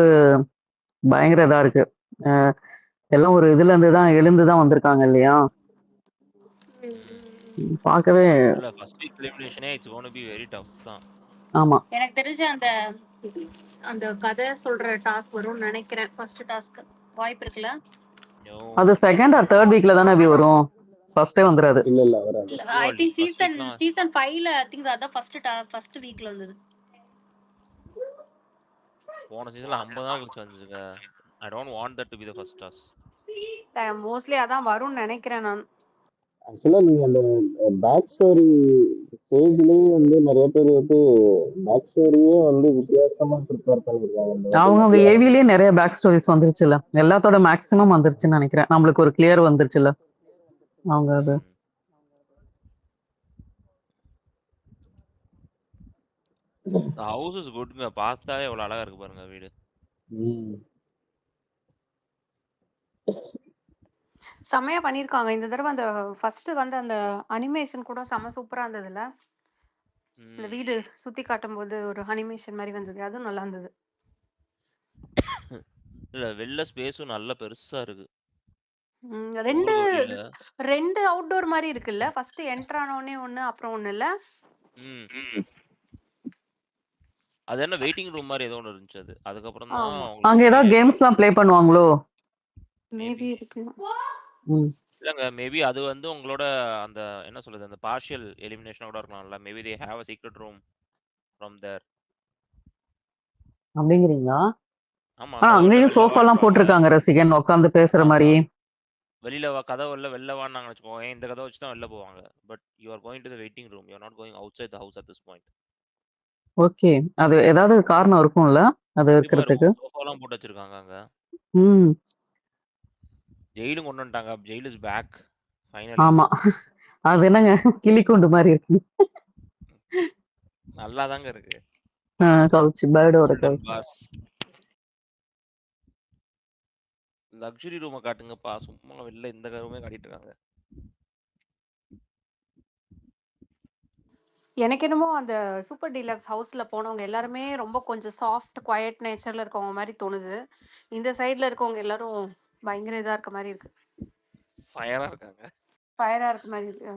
Speaker 1: பயங்கர இதா இருக்கு. எல்லாம் ஒரு இதுல இருந்து தான் எழுந்துதான் வந்திருக்காங்க இல்லையா. பார்க்கவே
Speaker 4: ஃபர்ஸ்ட் எலிமினேஷனே it's gonna be very tough தான்.
Speaker 1: ஆமா,
Speaker 9: எனக்கு தெரிஞ்ச அந்த கதை சொல்ற டாஸ்க் வரும்னு நினைக்கிறேன். ஃபர்ஸ்ட் டாஸ்க் வாய்ப்பு இருக்குல.
Speaker 1: அது செகண்ட் ஆர் தேர்ட் வீக்ல தானே அபி வரும். ஃபர்ஸ்டே வந்துராது.
Speaker 3: இல்ல வராது.
Speaker 9: ஐ திங்க்
Speaker 4: ஃபர்ஸ்ட் வீக்லாம்
Speaker 9: சீசன் 5ல ஐ திங்க் அதான் ஃபர்ஸ்ட் வீக்ல வந்தது.
Speaker 4: போன சீசன்ல 50 நாள் கழிச்சு வந்துச்சுங்க. I don't want that to be the first toss.
Speaker 9: Mostly அதான் வரும்னு நினைக்கிறேன் நான்.
Speaker 3: ஆக்சுவலா நீங்க அந்த பேக் ஸ்டோரி ஸ்டேஜ்லயே வந்து நிறைய பேர் வந்து பேக் ஸ்டோரியே வந்து வித்தியாசமா ப்ரிப்பேர் பண்ணிருக்காங்க.
Speaker 1: அவங்க ஏவிலேயே நிறைய பேக் ஸ்டோரிஸ் வந்துருச்சுல்ல, எல்லாத்தோட மேக்ஸிமம் வந்துருச்சுன்னு நினைக்கிறேன். நம்மளுக்கு ஒரு கிளியர் வந்துருச்சுல்ல அவங்க அது.
Speaker 4: The house is goodங்க. பார்த்தாலே எவ்வளவு அழகா இருக்கு பாருங்க வீடு.
Speaker 9: செமையா பண்ணிருக்காங்க இந்த தடவை. அந்த ஃபர்ஸ்ட் வந்து அந்த அனிமேஷன் கூட செம சூப்பரா இருந்ததுல. இந்த வீடு சுத்தி காட்டும் போது ஒரு அனிமேஷன் மாதிரி வந்தது, அதுவும் நல்லா இருந்தது.
Speaker 4: இல்ல வெளில ஸ்பேஸும் நல்ல பெருசா இருக்கு.
Speaker 9: ரெண்டு அவுட்டோர் மாதிரி இருக்குல்ல. ஃபர்ஸ்ட் என்டர் ஆனோடனே ஒண்ணு, அப்புறம் ஒண்ணு இல்ல.
Speaker 4: அது என்ன வெயிட்டிங் ரூம் மாதிரி ஏதோ ஒன்று இருந்துச்சு. அது அதுக்கப்புறம் தான்
Speaker 1: அங்க ஏதாவது கேம்ஸ்லாம் ப்ளே பண்ணுவாங்களோ
Speaker 9: மேபி இருக்கு.
Speaker 4: இல்லங்க, மேபி அது வந்து உங்களோட அந்த என்ன சொல்றது, அந்த பார்ஷியல் எலிமினேஷன் கூட இருக்கலாம்ல. Maybe they have a secret room from there.
Speaker 1: அப்படிங்கிறீங்களா?
Speaker 4: ஆமா,
Speaker 1: அங்கேயும் சோஃபாலாம் போட்டிருக்காங்க ரசிகன் உட்காந்து பேசுற மாதிரி.
Speaker 4: வெளியில கதவு இல்ல வெளில வான்னு வச்சுக்கோங்க, இந்த கதவை வச்சு தான் வெளில போவாங்க. But you are going to the waiting room, you are not going outside the house at this point.
Speaker 1: Okay, அது ஏதாவது காரணம் இருக்கும்ல அது இருக்கிறதுக்கு.
Speaker 4: சோஃபாலாம் போட்டு வச்சிருக்காங்க அங்க. ஜெயிலும் கொண்டு வந்துட்டாங்க. Jail is back finally.
Speaker 1: ஆமா, அது என்னங்க கிளிக்கூண்டு மாதிரி இருக்கு.
Speaker 4: நல்லா தாங்க இருக்கு.
Speaker 1: Couch பேர்டோட couch.
Speaker 4: லக்ஸுரி ரூமை காட்டுங்கப்பா, சும்மா வெளில இந்த ரூமே காட்டிட்டு இருக்காங்க.
Speaker 9: எனக்கு என்னமோ அந்த சூப்பர் டீலக்ஸ் ஹவுஸ்ல போனவங்க எல்லாருமே ரொம்ப கொஞ்சம் சாஃப்ட் குவைட் நேச்சர்ல இருக்கவங்க மாதிரி தோணுது. இந்த சைடுல இருக்கவங்க எல்லாரும் பயங்கர இதா இருக்க மாதிரி இருக்கு.
Speaker 4: ஃபயரா இருக்காங்க.
Speaker 9: ஃபயரா இருக்க மாதிரி இருக்கு.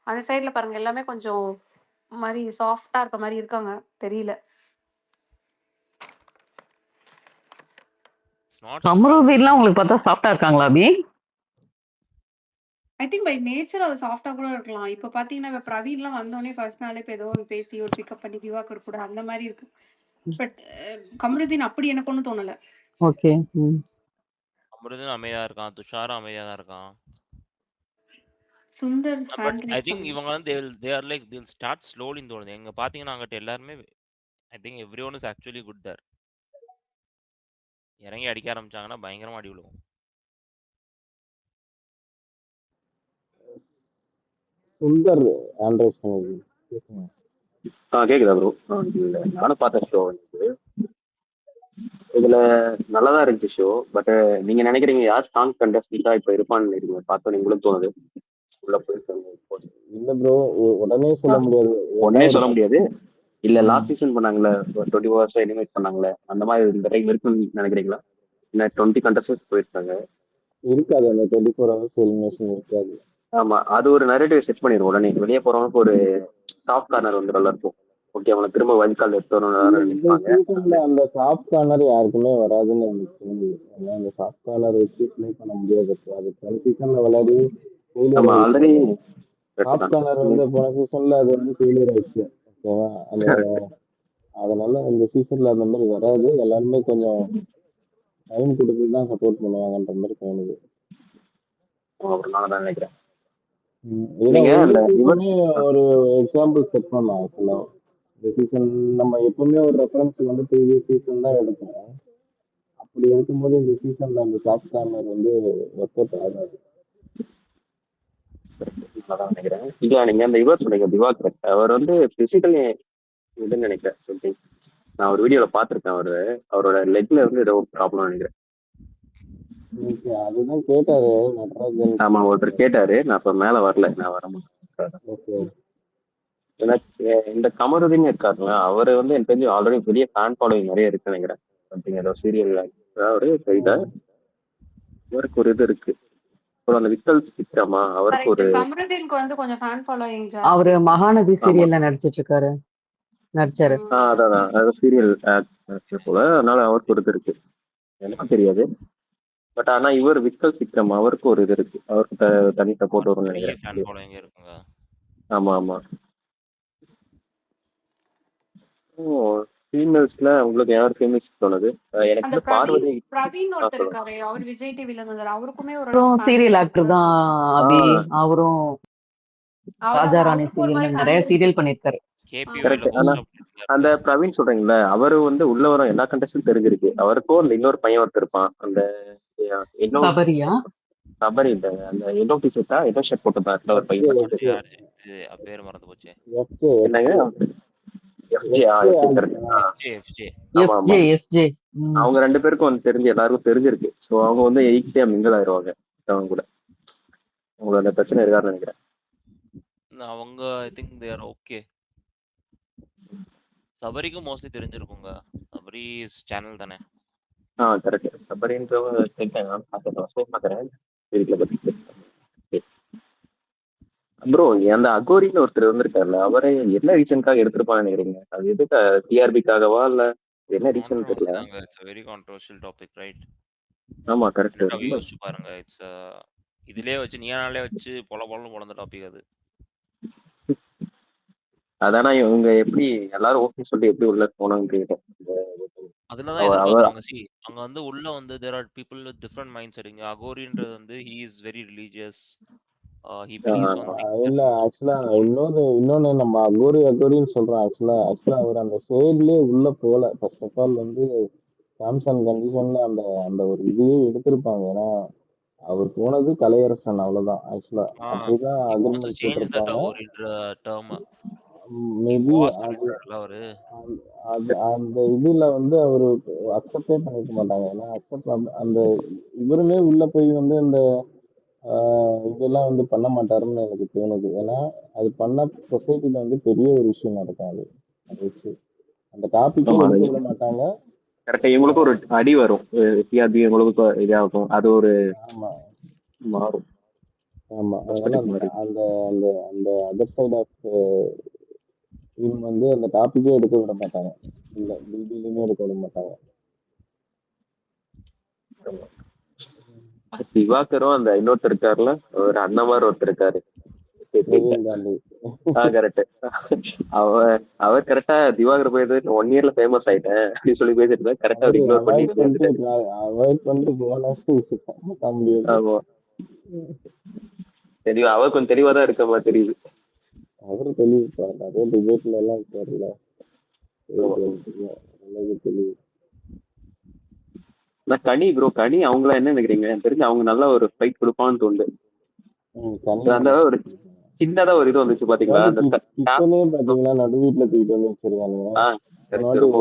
Speaker 9: அந்த சைடுல பாருங்க எல்லாமே கொஞ்சம் மாதிரி சாஃப்டா இருக்க மாதிரி இருக்காங்க. தெரியல.
Speaker 1: அமருதீன்லாம் உங்களுக்கு பார்த்தா சாஃப்டா இருக்காங்களா அபி?
Speaker 9: ஐ திங்க் பை நேச்சர் அது சாஃப்டா கூட இருக்கலாம். இப்ப பாத்தீங்கன்னா இப்ப பிரவீன்லாம் வந்தோடனே ஃபர்ஸ்ட் நாளே இப்போ ஏதோ ஒரு பேசி ஒரு பிக்கப் பண்ணி திவாகர் கூட அந்த மாதிரி இருக்கு. பட் கமருதீன் அப்படி எனக்கு ஒன்றும் தோணல.
Speaker 1: ஓகே,
Speaker 4: அமருதீன் அமைதியா இருக்கான், துஷாரும் அமைதியா தான் இருக்கான்.
Speaker 9: சுந்தர்
Speaker 4: ஐ திங்க் இவங்க வந்து they are like they'll start slowly தோணுது. எங்க பாத்தீங்கன்னா அங்கிட்ட எல்லாருமே I think everyone is actually good there. இறங்கி அடிக்க ஆரம்பிச்சாங்கன்னா பயங்கரமா அடி விழுவும்.
Speaker 3: சுந்தர் ஆண்ட்ரஸ்
Speaker 10: கேக்குதா ப்ரோ? நானும் பார்த்த ஷோ இதுல நல்லாதான் இருந்துச்சு ஷோ. பட் நீங்க நினைக்கிறீங்க யார் ஸ்ட்ராங் கண்டஸ்டன்டா இப்ப இருப்பான்னு நினைக்கிறீங்க? பார்த்தோம் உங்களுக்கு தோணுது உள்ள போயிருக்காங்க.
Speaker 3: இல்ல ப்ரோ, உடனே சொல்ல முடியாது. இல்ல லாஸ்ட் சீசன் பண்ணாங்கல்ல 20 hours எலிமினேட் பண்ணாங்களே, அந்த மாதிரி இந்த டைம் இருக்குன்னு நினைக்கிறீங்களா? இல்ல 20 contestants போயிருக்காங்க. இருக்காது, அந்த 24 hours எலிமினேஷன் இருக்காது.
Speaker 10: ஆமா, அது ஒரு நரேட்டிவ் செட் பண்ணிடும். உடனே வெளியே போறவங்களுக்கு ஒரு சாஃப்ட் கார்னர் வந்து நல்லா இருக்கும். ஓகே, அவங்களை திரும்ப வைல்ட் கார்டு எடுத்து
Speaker 3: வரணும். அந்த சாஃப்ட் கார்னர் யாருக்குமே வராதுன்னு எனக்கு தோணுது. ஏன்னா அந்த சாஃப்ட் கார்னர் வச்சு ப்ளே பண்ண முடியாது. அது போன சீசன்ல விளையாடி
Speaker 10: ஆல்ரெடி
Speaker 3: சாஃப்ட் கார்னர் வந்து போன சீசன்ல அது வந்து ஃபெயிலியர் ஆயிடுச்சு. ஓகேவா? அதனால இந்த சீசன்ல அந்த மாதிரி வராது. எல்லாருமே கொஞ்சம் டைம் கொடுத்து தான் சப்போர்ட் பண்ணுவாங்கன்ற மாதிரி தோணுது.
Speaker 10: நினைக்கிறேன்.
Speaker 3: ஒரு எக்ஸாம்பிள் செட் பண்ணலாம். ஆக்சுவலா இந்த சீசன் நம்ம எப்பவுமே ஒரு ரெஃபரன்ஸ் வந்து ப்ரீவியஸ் சீசன் தான் எடுப்போம். அப்படி இருக்கும்போது இந்த சீசன்ல அந்த சாஃப்ட் கார்னர் வந்து ஒர்க் அவுட் ஆகாது.
Speaker 10: நினைக்கிறேன். இல்ல நீங்க அந்த இவர் சொன்னீங்க திவாகர், அவர் வந்து பிசிக்கல் இதுன்னு நினைக்கிறேன் சம்திங். நான் ஒரு வீடியோல பாத்திருக்கேன். அவரோட லெக்ல வந்து ஏதோ ப்ராப்ளம் நினைக்கிறேன்.
Speaker 3: அதுதான் கேட்டாரு நடராஜன்.
Speaker 10: ஆமா, ஒருத்தர் கேட்டாரு. நான் இப்ப மேல வரல, நான் வர மாட்டேன். இந்த கமருதீன் இருக்காருங்களா, அவரு வந்து எனக்கு தெரிஞ்சு ஆல்ரெடி பெரிய ஃபேன் ஃபாலோவிங் நிறைய இருக்கு நினைக்கிறேன். சம்திங் ஏதோ சீரியல்ல இவருக்கு ஒரு இது இருக்கு. அந்த விக்கல் சிஸ்டமா அவருக்கு ஒரு
Speaker 9: கமருதீனுக்கு வந்து கொஞ்சம் ஃபேன் ஃபாலோயிங் ஜாஸ்தி.
Speaker 1: அவரு மகாநதி சீரியல்ல நடிச்சிட்டு நடிச்சாரு.
Speaker 10: அதான் சீரியல் போல. அதனால அவருக்கு ஒரு இது இருக்கு. எனக்கு தெரியாது. பட் ஆனா இவர் விக்கல் விக்ரம் அவருக்கு ஒரு இது இருக்கு, அவருக்கு தனி சப்போர்ட் வரும்னு
Speaker 4: பெரிய ஃபேன்
Speaker 10: நினைக்கிறேன்.
Speaker 4: ஃபாலோயிங் இருக்குங்க.
Speaker 10: ஆமா ஆமா. ஓ, ஃபீமேல்ஸ்ல உங்களுக்கு யார் ஃபேமஸ் தோணுது? எனக்கு
Speaker 9: அந்த
Speaker 10: வந்து பார்வதி.
Speaker 9: பிரவீன் ஒருத்தர்
Speaker 10: சொல்லுங்க.
Speaker 9: இருக்காரு, அவர் விஜய் டிவில இருந்தாரு, அவருக்குமே ஓரளவு ஃபேன்
Speaker 1: சீரியல்
Speaker 9: பேஸ்
Speaker 1: ஆக்டர்
Speaker 9: இருக்குதா
Speaker 1: தான்
Speaker 9: சொல்லுவாங்க.
Speaker 1: அபி.
Speaker 10: ஆ
Speaker 1: அவரும்
Speaker 9: அவர்
Speaker 1: ராஜா ராணி
Speaker 9: அவருக்கு ஒரு மாதிரி
Speaker 1: சீரியல்
Speaker 9: ஃபேன்
Speaker 1: நிறைய
Speaker 9: பேஸ்
Speaker 1: சீரியல்
Speaker 9: இருக்கு.
Speaker 1: பண்ணிருக்காரு.
Speaker 4: கேபிவில
Speaker 10: கரெக்ட். ஆனா
Speaker 4: ஹோஸ்டா
Speaker 10: அந்த
Speaker 4: பண்ணிருக்காரு.
Speaker 10: பிரவீன் சொல்றீங்களா, அவரு வந்து உள்ள வரும் எல்லா கண்டஸ்டும் தெரிஞ்சிருக்கு. அவருக்கும் அந்த இன்னொரு பையன் ஒருத்தர் இருப்பான், அந்த எல்லோ
Speaker 1: சபரியா?
Speaker 10: சபரி இல்ல, அந்த எல்லோ டிஷர்ட்டா எல்லோ ஷர்ட் போட்டதா ஒரு பையன்
Speaker 3: FJ
Speaker 10: படிச்சது.
Speaker 4: யாரு இது பேர் மறந்து போச்சு.
Speaker 10: என்னங்க? எஃப்ஜே. கரெக்ட்.
Speaker 4: FJ.
Speaker 10: ஆமா ஆமா.
Speaker 1: எஃப்ஜே.
Speaker 10: அவங்க 2 பேருக்கும் வந்து தெரிஞ்சு எல்லாருக்கும் தெரிஞ்சிருக்கு. ஸோ அவங்க வந்து ஈஸியா மிங்கிள் ஆயிடுவாங்க அவங்க கூட. உங்களுக்கு அந்த பிரச்சனை இருக்காருன்னு நினைக்கிறேன்.
Speaker 4: அவங்க I think they are okay. சபரிக்கும் மோஸ்ட்லி தெரிஞ்சிருக்குங்க. சபரி சேனல் தானே.
Speaker 10: கரெக்ட். சபரின்றவங்க கேட்டேன், நான் பார்த்துறேன் வீட்டில் பத்தி. ப்ரோ, அந்த அகோரின்னு ஒருத்தர் வந்திருக்காருல்ல, அவரை என்ன ரீசனுக்காக எடுத்திருப்பான்னு நினைக்கிறீங்க? அது எதுக்கு, டிஆர்பிக்காகவா இல்ல என்ன ரீசன்
Speaker 4: கான்ட்ரோவர்சி
Speaker 10: தெரியல.
Speaker 4: தாங்க. It's a very controversial topic, right?
Speaker 10: ஆமா கரெக்ட்.
Speaker 4: என்னடா யோசிச்சு பாருங்க. இட்ஸ் இதுலயே வச்சு நீயானாலே வச்சு பொலன்னு பொழந்த டாபிக் அது.
Speaker 10: அதானா இவங்க எப்படி எல்லாரும் ஓகே சொல்லி எப்படி உள்ள போனான்னு கேட்டேன்.
Speaker 4: அதுலதான் எதிர்பார்க்கறாங்க. சி அங்க வந்து உள்ள வந்து there are people with different mindset. இங்க அகோரின்றது வந்து he is very religious. He believes on things that
Speaker 3: இல்ல
Speaker 4: most
Speaker 3: ஆக்சுவலா
Speaker 4: don't.
Speaker 3: இன்னொன்னு நம்ம அகோரின்னு சொல்றோம். ஆக்சுவலா அவர் அந்த ஷேட்லயே உள்ள போல. ஃபர்ஸ்ட் ஆஃப் ஆல் வந்து டேர்ம்ஸ் அண்ட் கண்டிஷன்ல அந்த அந்த ஒரு இதையே எடுத்திருப்பாங்க. ஏன்னா அவர் போனது கலையரசன், அவ்வளவுதான். ஆக்சுவலா அப்படிதான்
Speaker 4: He wants to
Speaker 3: agreement
Speaker 4: change that
Speaker 3: போட்டிருப்பாங்க.
Speaker 4: அகோரின்ற term. He
Speaker 3: மேபி
Speaker 4: was
Speaker 3: அது
Speaker 4: பண்ணிட்டாருல அவரு.
Speaker 3: அந்த இதுல வந்து அவரு அக்செப்டே பண்ணிருக்க மாட்டாங்க. ஏன்னா அந்த இவருமே உள்ள போய் வந்து அந்த இதெல்லாம் வந்து பண்ண மாட்டாருன்னு எனக்கு தோணுது. ஏன்னா அது பண்ண சொசைட்டில வந்து பெரிய ஒரு விஷயம் நடக்கும். அதை வச்சு அந்த டாபிக்கே எடுக்க விட மாட்டாங்க.
Speaker 10: கரெக்டா இவங்களுக்கு ஒரு அடி வரும், சிஆர்பி இவங்களுக்கு இதாகும், அது ஒரு மாறும்.
Speaker 3: ஆமா, அதனால அந்த அந்த அந்த அதர் சைட் ஆஃப் இவங்க வந்து அந்த டாபிக்கே எடுக்க விட மாட்டாங்க. இல்ல பிபிலையுமே எடுக்க விட மாட்டாங்க.
Speaker 10: திவாகரும் அந்த இன்னொருத்தர் இருக்காருல, ஒரு அண்ணன் மாதிரி ஒருத்தர் இருக்காரு, கரெக்ட். அவர் கரெக்டா திவாகர் போயிட்டு 1 இயர்ல ஃபேமஸ் ஆயிட்டேன் அப்படின்னு சொல்லி பேசிட்டு கரெக்டா அவர் இக்னோர் பண்ணி
Speaker 3: அவாய்ட் பண்ணிட்டு போனா
Speaker 10: ஆமா. தெரியும், அவர் கொஞ்சம் தெளிவா தான் இருக்க மாதிரி தெரியுது.
Speaker 3: அவரு தெளிவுப்பாரு, நிறைய டிபேட்ல எல்லாம் தெரியல. தெளிவு.
Speaker 10: கனி ப்ரோ, கனி அவங்கள என்ன நினைக்கிறீங்க? எனக்கு தெரிஞ்சு அவங்க நல்லா ஒரு ஃபைட் கொடுப்பான்னு தோணுது. அந்த ஒரு சின்னதா ஒரு இது வந்துச்சு பாத்தீங்களா, அந்த
Speaker 3: கிச்சனே பாத்தீங்களா நடு வீட்டுல தூக்கிட்டு வந்து வச்சிருக்காங்க.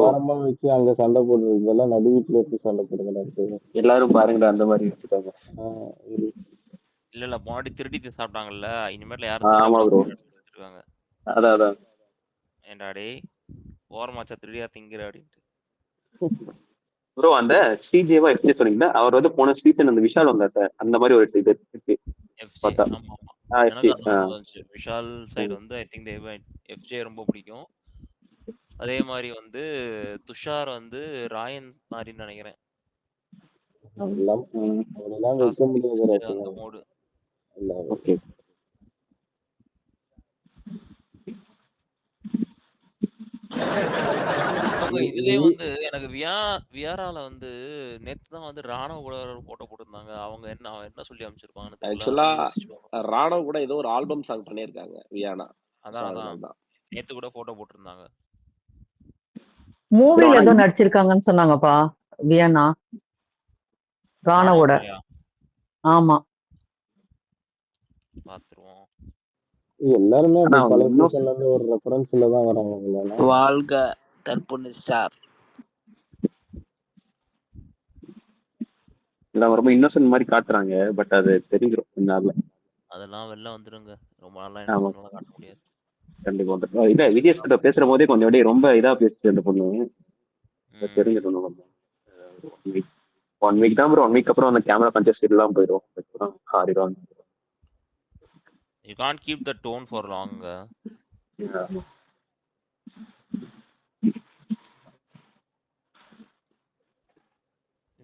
Speaker 3: ஓரமா வச்சு அங்க சண்டை போடுறது, இதெல்லாம் நடு வீட்டுல வச்சு சண்டை போடுங்க
Speaker 10: எல்லாரும் பாருங்கடா அந்த மாதிரி வச்சுட்டாங்க.
Speaker 4: இல்ல முன்னாடி திருடி சாப்பிட்டாங்கல்ல, இனிமேல
Speaker 10: ஆமா ப்ரோ,
Speaker 4: யாரும்
Speaker 10: அதான்
Speaker 4: ஏன்டா டேய் ஓரமாச்சா திருடியா திங்கிற அப்படின்ட்டு.
Speaker 10: ப்ரோ அந்த சிஜேவா எஃப்ஜே சொன்னீங்கன்னா, அவர் வந்து போன சீசன் அந்த விஷால் வந்தாரு, அந்த மாதிரி ஒரு இது இருக்கு.
Speaker 4: விஷால் சைடு வந்து ஐ திங்க் எஃப்ஜே ரொம்ப பிடிக்கும். அதே மாதிரி வந்து துஷார் வந்து ராயன் மாதிரின்னு நினைக்கிறேன். அந்த மோடு. இதுலயே வந்து எனக்கு வியாரால வந்து நேத்து தான் வந்து ராணவ கூட போட்டோ போட்டிருந்தாங்க. அவங்க என்ன சொல்லி அமைச்சிருப்பாங்கன்னு தெரியல.
Speaker 5: ஆக்சுவலா ராணவ கூட ஏதோ ஒரு ஆல்பம் சாங் பண்ணிருக்காங்க வியானா.
Speaker 4: அதான் நேத்து கூட போட்டோ போட்டிருந்தாங்க.
Speaker 1: மூவில ஏதோ நடிச்சிருக்காங்கன்னு சொன்னாங்கப்பா வியானா ராணவோட. ஆமா
Speaker 4: பாத்துருவோம்.
Speaker 3: எல்லாருமே பல சீசன்ல இருந்து ஒரு ரெஃபரன்ஸ்ல தான் வராங்க.
Speaker 11: வாழ்க தற்பொண்ணு ஸ்டார்.
Speaker 10: ரொம்ப இன்னோசன்ட் மாதிரி காட்டுறாங்க, பட் அது தெரிஞ்சிடும் கொஞ்ச நாள்ல.
Speaker 4: அதெல்லாம் வெளில வந்துருங்க, ரொம்ப நாளா இன்னோசன்ட்லாம் காட்ட முடியாது.
Speaker 10: கண்டிப்பா வந்துடும். இல்ல விஜய் கிட்ட பேசுற போதே கொஞ்சம் அப்படியே ரொம்ப இதா பேசிட்டு அந்த பொண்ணு தெரிஞ்சிடும். 1 வீக் தான் ப்ரோ, 1 வீக் அப்புறம் அந்த கேமரா பஞ்சஸ் எல்லாம் போயிடும். ஆடிடும்.
Speaker 4: You can't keep the tone for long.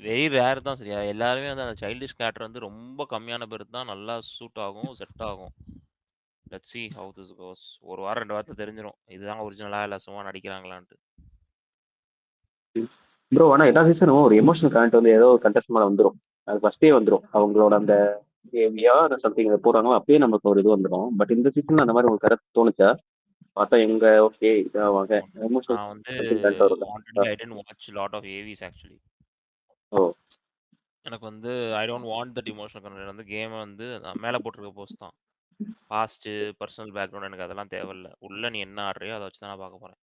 Speaker 4: Very rare தான் சரியா. எல்லாருமே வந்து அந்த சைல்டிஷ் கேரக்டர் வந்து ரொம்ப கம்மியான பேருக்கு தான் நல்லா சூட் ஆகும், செட் ஆகும். Let's see how this goes. ஒரு வாரம் 2 வாரத்துல தெரிஞ்சிரும். இதுதான் ஒரிஜினலா இல்ல சும்மா நடிக்கிறாங்களான்ட்டு.
Speaker 10: ப்ரோ ஆனா எல்லா சீசனும் ஒரு எமோஷனல் கனெக்ட் வந்து ஏதோ கண்டஸ்ட் மேல வந்துடும். அது ஃபர்ஸ்டே வந்துடும். அவங்களோட அந்த சம்திங் போடுறாங்களோ அப்பயே நமக்கு ஒரு இது வந்துடும். பட் இந்த சீசன்ல அந்த மாதிரி உங்களுக்கு கரெக்ட் தோணுச்சா? பார்த்தா எங்க ஓகே இதாவாங்க எமோஷனல்
Speaker 4: நான் வந்து
Speaker 10: சம்திங் கனெக்ட் வரும்ல.
Speaker 4: Wantedly I tend watch lot of AVs actually.
Speaker 10: Oh
Speaker 4: எனக்கு வந்து I don't want that emotional connect. வந்து கேம் வந்து நான் மேலே போட்டிருக்க போஸ்ட் தான். பாஸ்ட் பர்சனல் பேக்ரவுண்ட் எனக்கு அதெல்லாம் தேவையில்ல. உள்ள நீ என்ன ஆடுறியோ அதை வச்சு தான் நான் பார்க்க போறேன்.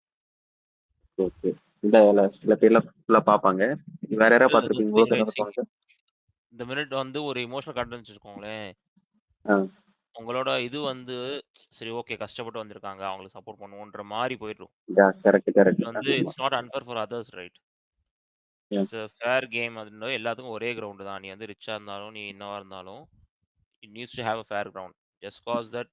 Speaker 10: ஓகே இல்ல சில பேர்லாம் ஃபுல்லா பார்ப்பாங்க. வேற யாராவது பார்த்துருப்பீங்க உங்களுக்கு என்ன தோணுச்சு?
Speaker 4: இந்த மினிட் வந்து ஒரு இமோஷனல் கண்டென்ட் வச்சுக்கோங்களேன்.
Speaker 10: ஆ
Speaker 4: உங்களோட இது வந்து சரி ஓகே கஷ்டப்பட்டு வந்திருக்காங்க அவங்களுக்கு சப்போர்ட் பண்ணுவோன்ற மாதிரி போயிடும்.
Speaker 10: கரெக்ட்
Speaker 4: இது வந்து it's not unfair for others right. It's a fair game. அது எல்லாத்துக்கும் ஒரே கிரவுண்டு தான். நீ வந்து ரிச்சா இருந்தாலும் நீ என்னவா இருந்தாலும் it needs to have a fair ground. Just cause that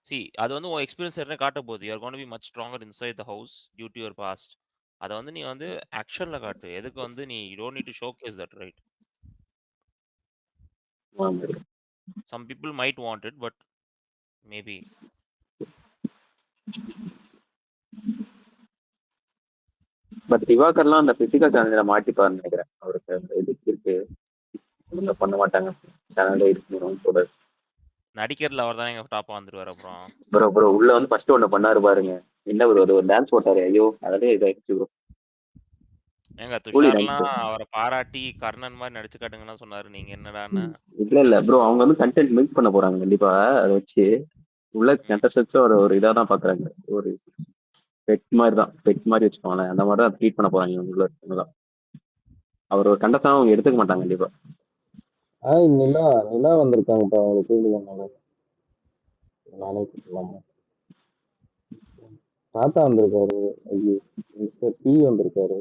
Speaker 4: see அது வந்து உன் எக்ஸ்பீரியன்ஸ் என்ன காட்ட போகுது. You are going to be much stronger inside the house due to your past. அதை வந்து நீ வந்து ஆக்ஷன்ல காட்டு. எதுக்கு வந்து நீ you don't need to showcase that right. Some people might want it but maybe
Speaker 10: but திவாகர்லாம் அந்த பிசிக்கல் சேனல்ல மாட்டிப்பாருன்னு நினைக்கிறேன். அவருக்கு அந்த இது இருக்கு ஒழுங்கா பண்ண மாட்டாங்க. சேனல்ல இருக்கணும் கூட.
Speaker 4: நடிக்கிறதுல அவர் தான் எங்க டாப்பா வந்துருவாரு. அப்புறம்
Speaker 10: ப்ரோ உள்ள வந்து ஃபர்ஸ்ட் ஒண்ணு பண்ணாரு பாருங்க. என்ன ப்ரோ அது ஒரு டான்ஸ் போட்டாரு. ஐயோ அதே இதாயிடுச்சு ப்ரோ.
Speaker 4: ஏங்க
Speaker 10: கூலி
Speaker 4: துஷார்லாம்
Speaker 10: டான்ஸ்.
Speaker 4: அவரை பாராட்டி கர்ணன் மாதிரி நடிச்சு காட்டுங்கன்னா சொன்னாரு. நீங்க என்னடான்னு
Speaker 10: இல்ல ப்ரோ அவங்க வந்து கண்டென்ட் மில்க் பண்ண போறாங்க கண்டிப்பா. அதை வச்சு உள்ள கண்டெஸ்ட் வச்சு ஒரு இதா தான் பாக்குறாங்க. ஒரு பெட் மாதிரி வச்சுக்கோங்களேன். அந்த மாதிரி தான் ட்ரீட் பண்ண போறாங்க உள்ள இருக்கவங்கதான். அவர் ஒரு கண்டஸ்டா அவங்க எடுத்துக்க மாட்டாங்க கண்டிப்பா.
Speaker 3: நிலா வந்திருக்காங்கப்பா அவங்க ஃபீல்டு பண்ணாங்க. நானே கூப்பிடலாமா? தாத்தா வந்திருக்காரு. ஐயோ மிஸ்டர் பி வந்திருக்காரு.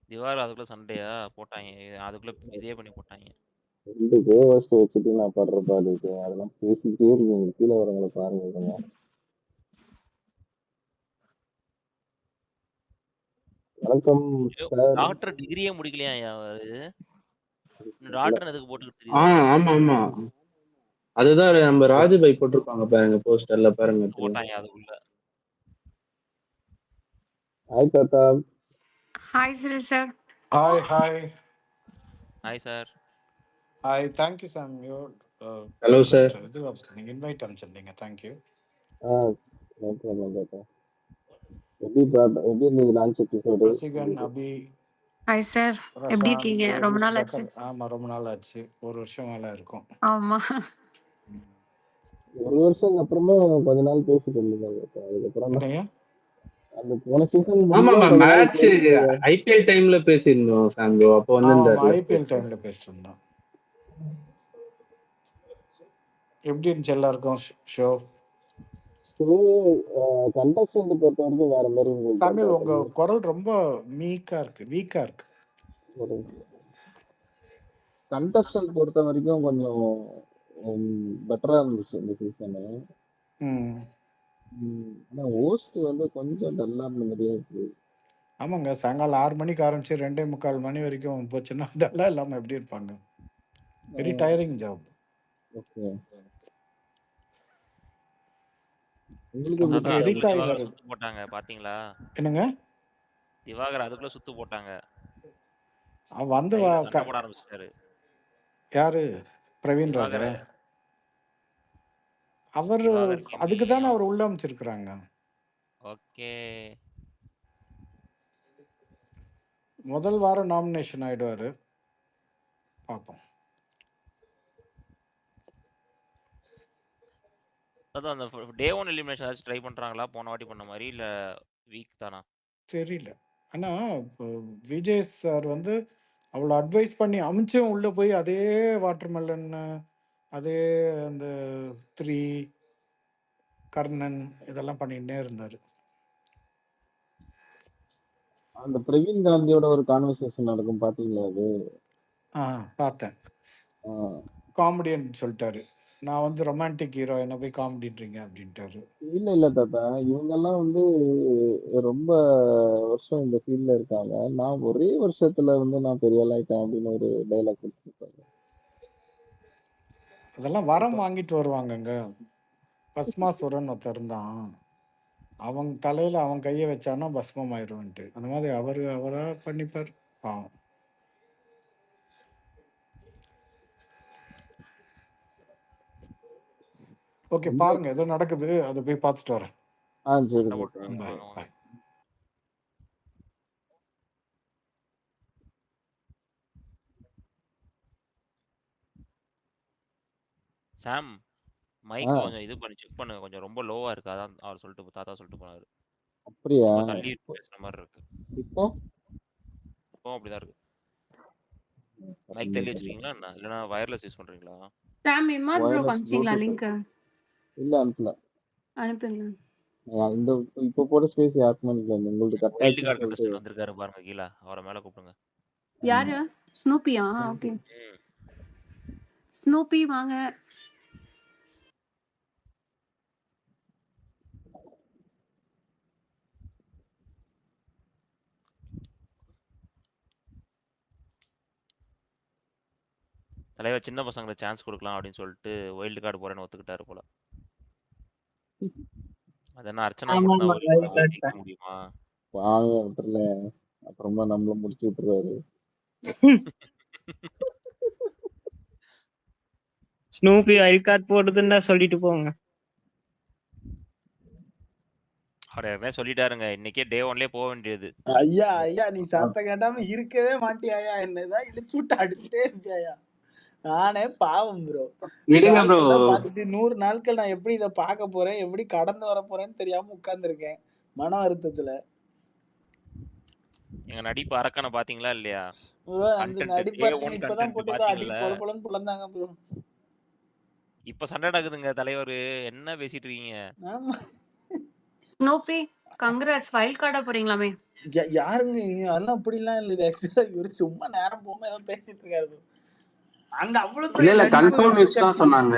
Speaker 4: திவார் அதுக்குள்ள சண்டையா போட்டாங்க. அதுக்குள்ள இதே பண்ணி போட்டாங்க.
Speaker 3: 2 கோவர்ஸ் வச்சுட்டு நான் படுற பாடு இருக்கு. அதெல்லாம் பேசிக்கிட்டே இருக்கீங்க. கீழே வரவங்களை பாருங்க. வணக்கம் சார்.
Speaker 4: டாக்டர் டிகிரியே முடிக்கலையா அவரு? டாக்டர் எதுக்கு போட்டுக்கிட்டு தெரியுது?
Speaker 2: ஆமா அதுதான் நம்ம ராஜுபாய் போட்டிருப்பாங்க பாருங்க போஸ்டர்ல பாருங்க.
Speaker 4: போட்டாங்க அதுக்குள்ள.
Speaker 3: ஹாய் தாத்தா.
Speaker 9: Hi chill sir.
Speaker 12: Hi
Speaker 4: hi sir.
Speaker 12: Hi thank you Sam.
Speaker 2: Hello sir.
Speaker 12: இது நீங்க இன்வைட் அனுப்பிச்சிருந்தீங்க. தேங்க்யூ.
Speaker 3: நோ ப்ராப்ளம் தாத்தா. எப்படி இருந்தது லான்ச் எபிசோடு?
Speaker 12: ரசிகன் அபி.
Speaker 9: Hi sir. எப்படி இருக்கீங்க? ரொம்ப நாள் ஆச்சு.
Speaker 12: ஆமா ரொம்ப நாள் ஆச்சு. 1 வருஷம் மேல இருக்கும்.
Speaker 9: ஆமா
Speaker 3: 1 வருஷம் அப்புறமா கொஞ்ச நாள் பேசிட்டு இருந்தீங்க. அதுக்கப்புறம் அந்த போன சீசன்
Speaker 2: மேட்ச் ஐபிஎல் டைம்ல பேசியிருந்தோம் சாங்கோ. அப்போ வந்து
Speaker 12: ஐபிஎல் டைம்ல பேசிருந்தோம். எப்படி இருந்துச்சு எல்லாருக்கும் ஷோ?
Speaker 3: கண்டஸ்டன்ட் பொறுத்த வரைக்கும் வேற மாதிரி இருந்துச்சு.
Speaker 12: தமிழ் உங்க குரல் ரொம்ப வீக்கா இருக்கு.
Speaker 3: கண்டஸ்டன்ட் பொறுத்த வரைக்கும் கொஞ்சம் பெட்டரா இருந்துச்சு இந்த சீசனு. ஆனா ஹோஸ்ட் வந்து கொஞ்சம் டல்லா இருந்த மாதிரியே இருக்கு.
Speaker 12: ஆமாங்க சாயங்காலம் 6 மணிக்கு ஆரம்பிச்சு 2:45 மணி வரைக்கும் போச்சுன்னா டல்லா இல்லாம எப்படி இருப்பாங்க? Very tiering job.
Speaker 3: ஓகே
Speaker 4: சுத்து போட்டாங்க பாத்தீங்களா?
Speaker 12: என்னங்க
Speaker 4: திவாகர் அதுக்குள்ள சுத்து போட்டாங்க.
Speaker 12: வந்து
Speaker 4: போட ஆரம்பிச்சிட்டாரு.
Speaker 12: யாரு? பிரவீன் ராஜா. அவர் அதுக்கு தானே அவர் உள்ள அமைச்சிருக்கிறாங்க.
Speaker 4: ஓகே
Speaker 12: முதல் வாரம் நாமினேஷன் ஆயிடுவாரு. பாப்போம்.
Speaker 4: அதான் அந்த டே 1 எலிமினேஷன் ஏதாச்சும் ட்ரை பண்றாங்களா போன வாட்டி பண்ண மாதிரி இல்ல வீக் தானா
Speaker 12: தெரியல. ஆனா விஜய் சார் வந்து அவ்வளோ அட்வைஸ் பண்ணி அமிச்சும் உள்ள போய் அதே வாட்டர்மெலன் அதே அந்த 3 கர்ணன் இதெல்லாம் பண்ணிட்டே இருந்தாரு.
Speaker 3: அந்த பிரவீன் காந்தியோட ஒரு கான்வர்சேஷன் நடக்கும் பாத்தீங்களா? அது
Speaker 12: பார்த்தேன். காமெடியன் சொல்லிட்டாரு. நான் வந்து ரொமான்டிக் ஹீரோ, என்ன போய் காமெடின்றீங்க அப்படின்ட்டாரு.
Speaker 3: இல்ல தாத்தா, இவங்கெல்லாம் வந்து ரொம்ப வருஷம் இந்த ஃபீல்ட்ல இருக்காங்க. நான் ஒரே வருஷத்துல வந்து நான் பெரிய ஆள் ஆயிட்டேன் அப்படின்னு ஒரு டைலாக் கொடுத்துருப்பாரு.
Speaker 12: அதெல்லாம் வரம் வாங்கிட்டு வருவாங்கங்க. பஸ்மாசுரன் ஒருத்தர் இருந்தான், அவன் தலையில அவன் கையை வச்சானா பஸ்மம் ஆயிடுவான்ட்டு. அந்த மாதிரி அவரா பண்ணிப்பார் பாவம். ஓகே,
Speaker 3: ரொம்ப
Speaker 12: பாருங்க ஏதோ நடக்குது, அதை போய் பார்த்துட்டு வரேன்.
Speaker 3: சரி
Speaker 4: சண்டை
Speaker 3: தாத்தா.
Speaker 4: போட்டுருங்க
Speaker 12: பாய்
Speaker 4: வாங்க வாங்க.
Speaker 12: பாய்.
Speaker 4: சாம் மைக்
Speaker 3: ஆ
Speaker 4: கொஞ்சம் இது பண்ணி செக் பண்ணுங்க, கொஞ்சம் ரொம்ப லோவா இருக்கு. அதான் அவர் சொல்லிட்டு தாத்தா சொல்லிட்டு போனாரு.
Speaker 3: அப்படியா?
Speaker 4: ரொம்ப தள்ளி பேசுற மாதிரி இருக்கு.
Speaker 3: இப்போ
Speaker 4: இப்போ அப்படிதான் இருக்கு. மைக் தள்ளி வச்சிருக்கீங்களா என்ன, இல்லைன்னா வயர்லெஸ் யூஸ் பண்றீங்களா?
Speaker 9: சாம் இமாத் ப்ரோ
Speaker 3: வயர்லெஸ்
Speaker 9: அனுப்பிச்சிங்களா
Speaker 3: ப்ளூடூத்
Speaker 9: லிங்க்?
Speaker 3: இல்ல அனுப்பல.
Speaker 9: அனுப்புங்க.
Speaker 3: இந்த இப்போ போட ஸ்பேஸ் யாருக்குமே இல்லை. உங்களுக்கு கட்
Speaker 4: வைல்டு
Speaker 3: ஆயிடுச்சுன்னு
Speaker 4: கார்டு
Speaker 3: சொல்லிட்டு.
Speaker 4: கண்டஸ்டன்ட் வந்திருக்காரு பாருங்க கீழே, அவரை மேல கூப்பிடுங்க.
Speaker 9: யாரு? ஸ்னூப்பியா? ஓகே. ஸ்னூப்பி வாங்க.
Speaker 4: தலைவர் சின்ன பசங்களுக்கு சான்ஸ் கொடுக்கலாம் அப்படின்னு சொல்லிட்டு வைல்டு கார்டு போறேன்னு ஒத்துக்கிட்டாரு போல. அது என்ன அர்ச்சனா
Speaker 7: ஆமா
Speaker 4: மட்டும்தான்
Speaker 7: ஆமா
Speaker 4: வைல்டு கார்டு
Speaker 7: கரெக்ட்
Speaker 4: ஜெயிக்க முடியுமா?
Speaker 3: வாங்க விட்டுறல, அப்புறமா நம்மள முடிச்சு விட்டுருவாரு.
Speaker 7: ஸ்னூபி வைல்ட் கார்டு போடுதுன்னா சொல்லிட்டு போங்க.
Speaker 4: அவர் ஏற்கனவே சொல்லிட்டாருங்க, இன்னைக்கே டே ஒன்லயே போக வேண்டியது.
Speaker 13: ஐயா ஐயா, நீ சத்தம் கேட்டாம இருக்கவே மாட்டியாயா? என்னதான் இழுத்து விட்டு அடிச்சுட்டே இருப்பியாயா? நானே பாவம் ப்ரோ.
Speaker 2: விடுங்க ப்ரோ.
Speaker 13: வாழ்க்கையெல்லாம் பார்த்துட்டு 100 நாட்கள் நான் எப்படி இதை பார்க்க போறேன், எப்படி கடந்து வர போறேன்னு தெரியாம உட்கார்ந்துருக்கேன் மன வருத்தத்துல.
Speaker 4: எங்க நடிப்பு அரக்கனை பாத்தீங்களா இல்லையா?
Speaker 13: ப்ரோ அந்த
Speaker 4: கண்டென்ட் டே
Speaker 13: நடிப்பாருன்னு
Speaker 4: ஒன்
Speaker 13: இப்பதான்
Speaker 4: கண்டென்ட்
Speaker 13: போட்டு ஏதோ அடி
Speaker 4: பாத்தீங்கல்ல?
Speaker 13: பொல பொலன்னு புலந்தாங்க ப்ரோ.
Speaker 4: இப்ப சண்டை நடக்குதுங்க தலைவர், என்ன பேசிட்டு இருக்கீங்க?
Speaker 13: ஆமா.
Speaker 9: ஸ்னூப்பி கங்க்ராட்ஸ், வைல்ட் கார்டா போறீங்களாமே.
Speaker 13: யாருங்க நீங்க? அதெல்லாம் அப்படிலாம் இல்லை. ஆக்சுவலா இவரு சும்மா நேரம் போகாம ஏதோ பேசிட்டு இருக்காரு bro. அங்க அவ்வளவு பெரிய
Speaker 2: இல்ல
Speaker 13: நடிப்பு
Speaker 2: கன்ஃபார்ம் நியூஸ் தான்
Speaker 13: கட்சி.
Speaker 2: சொன்னாங்க.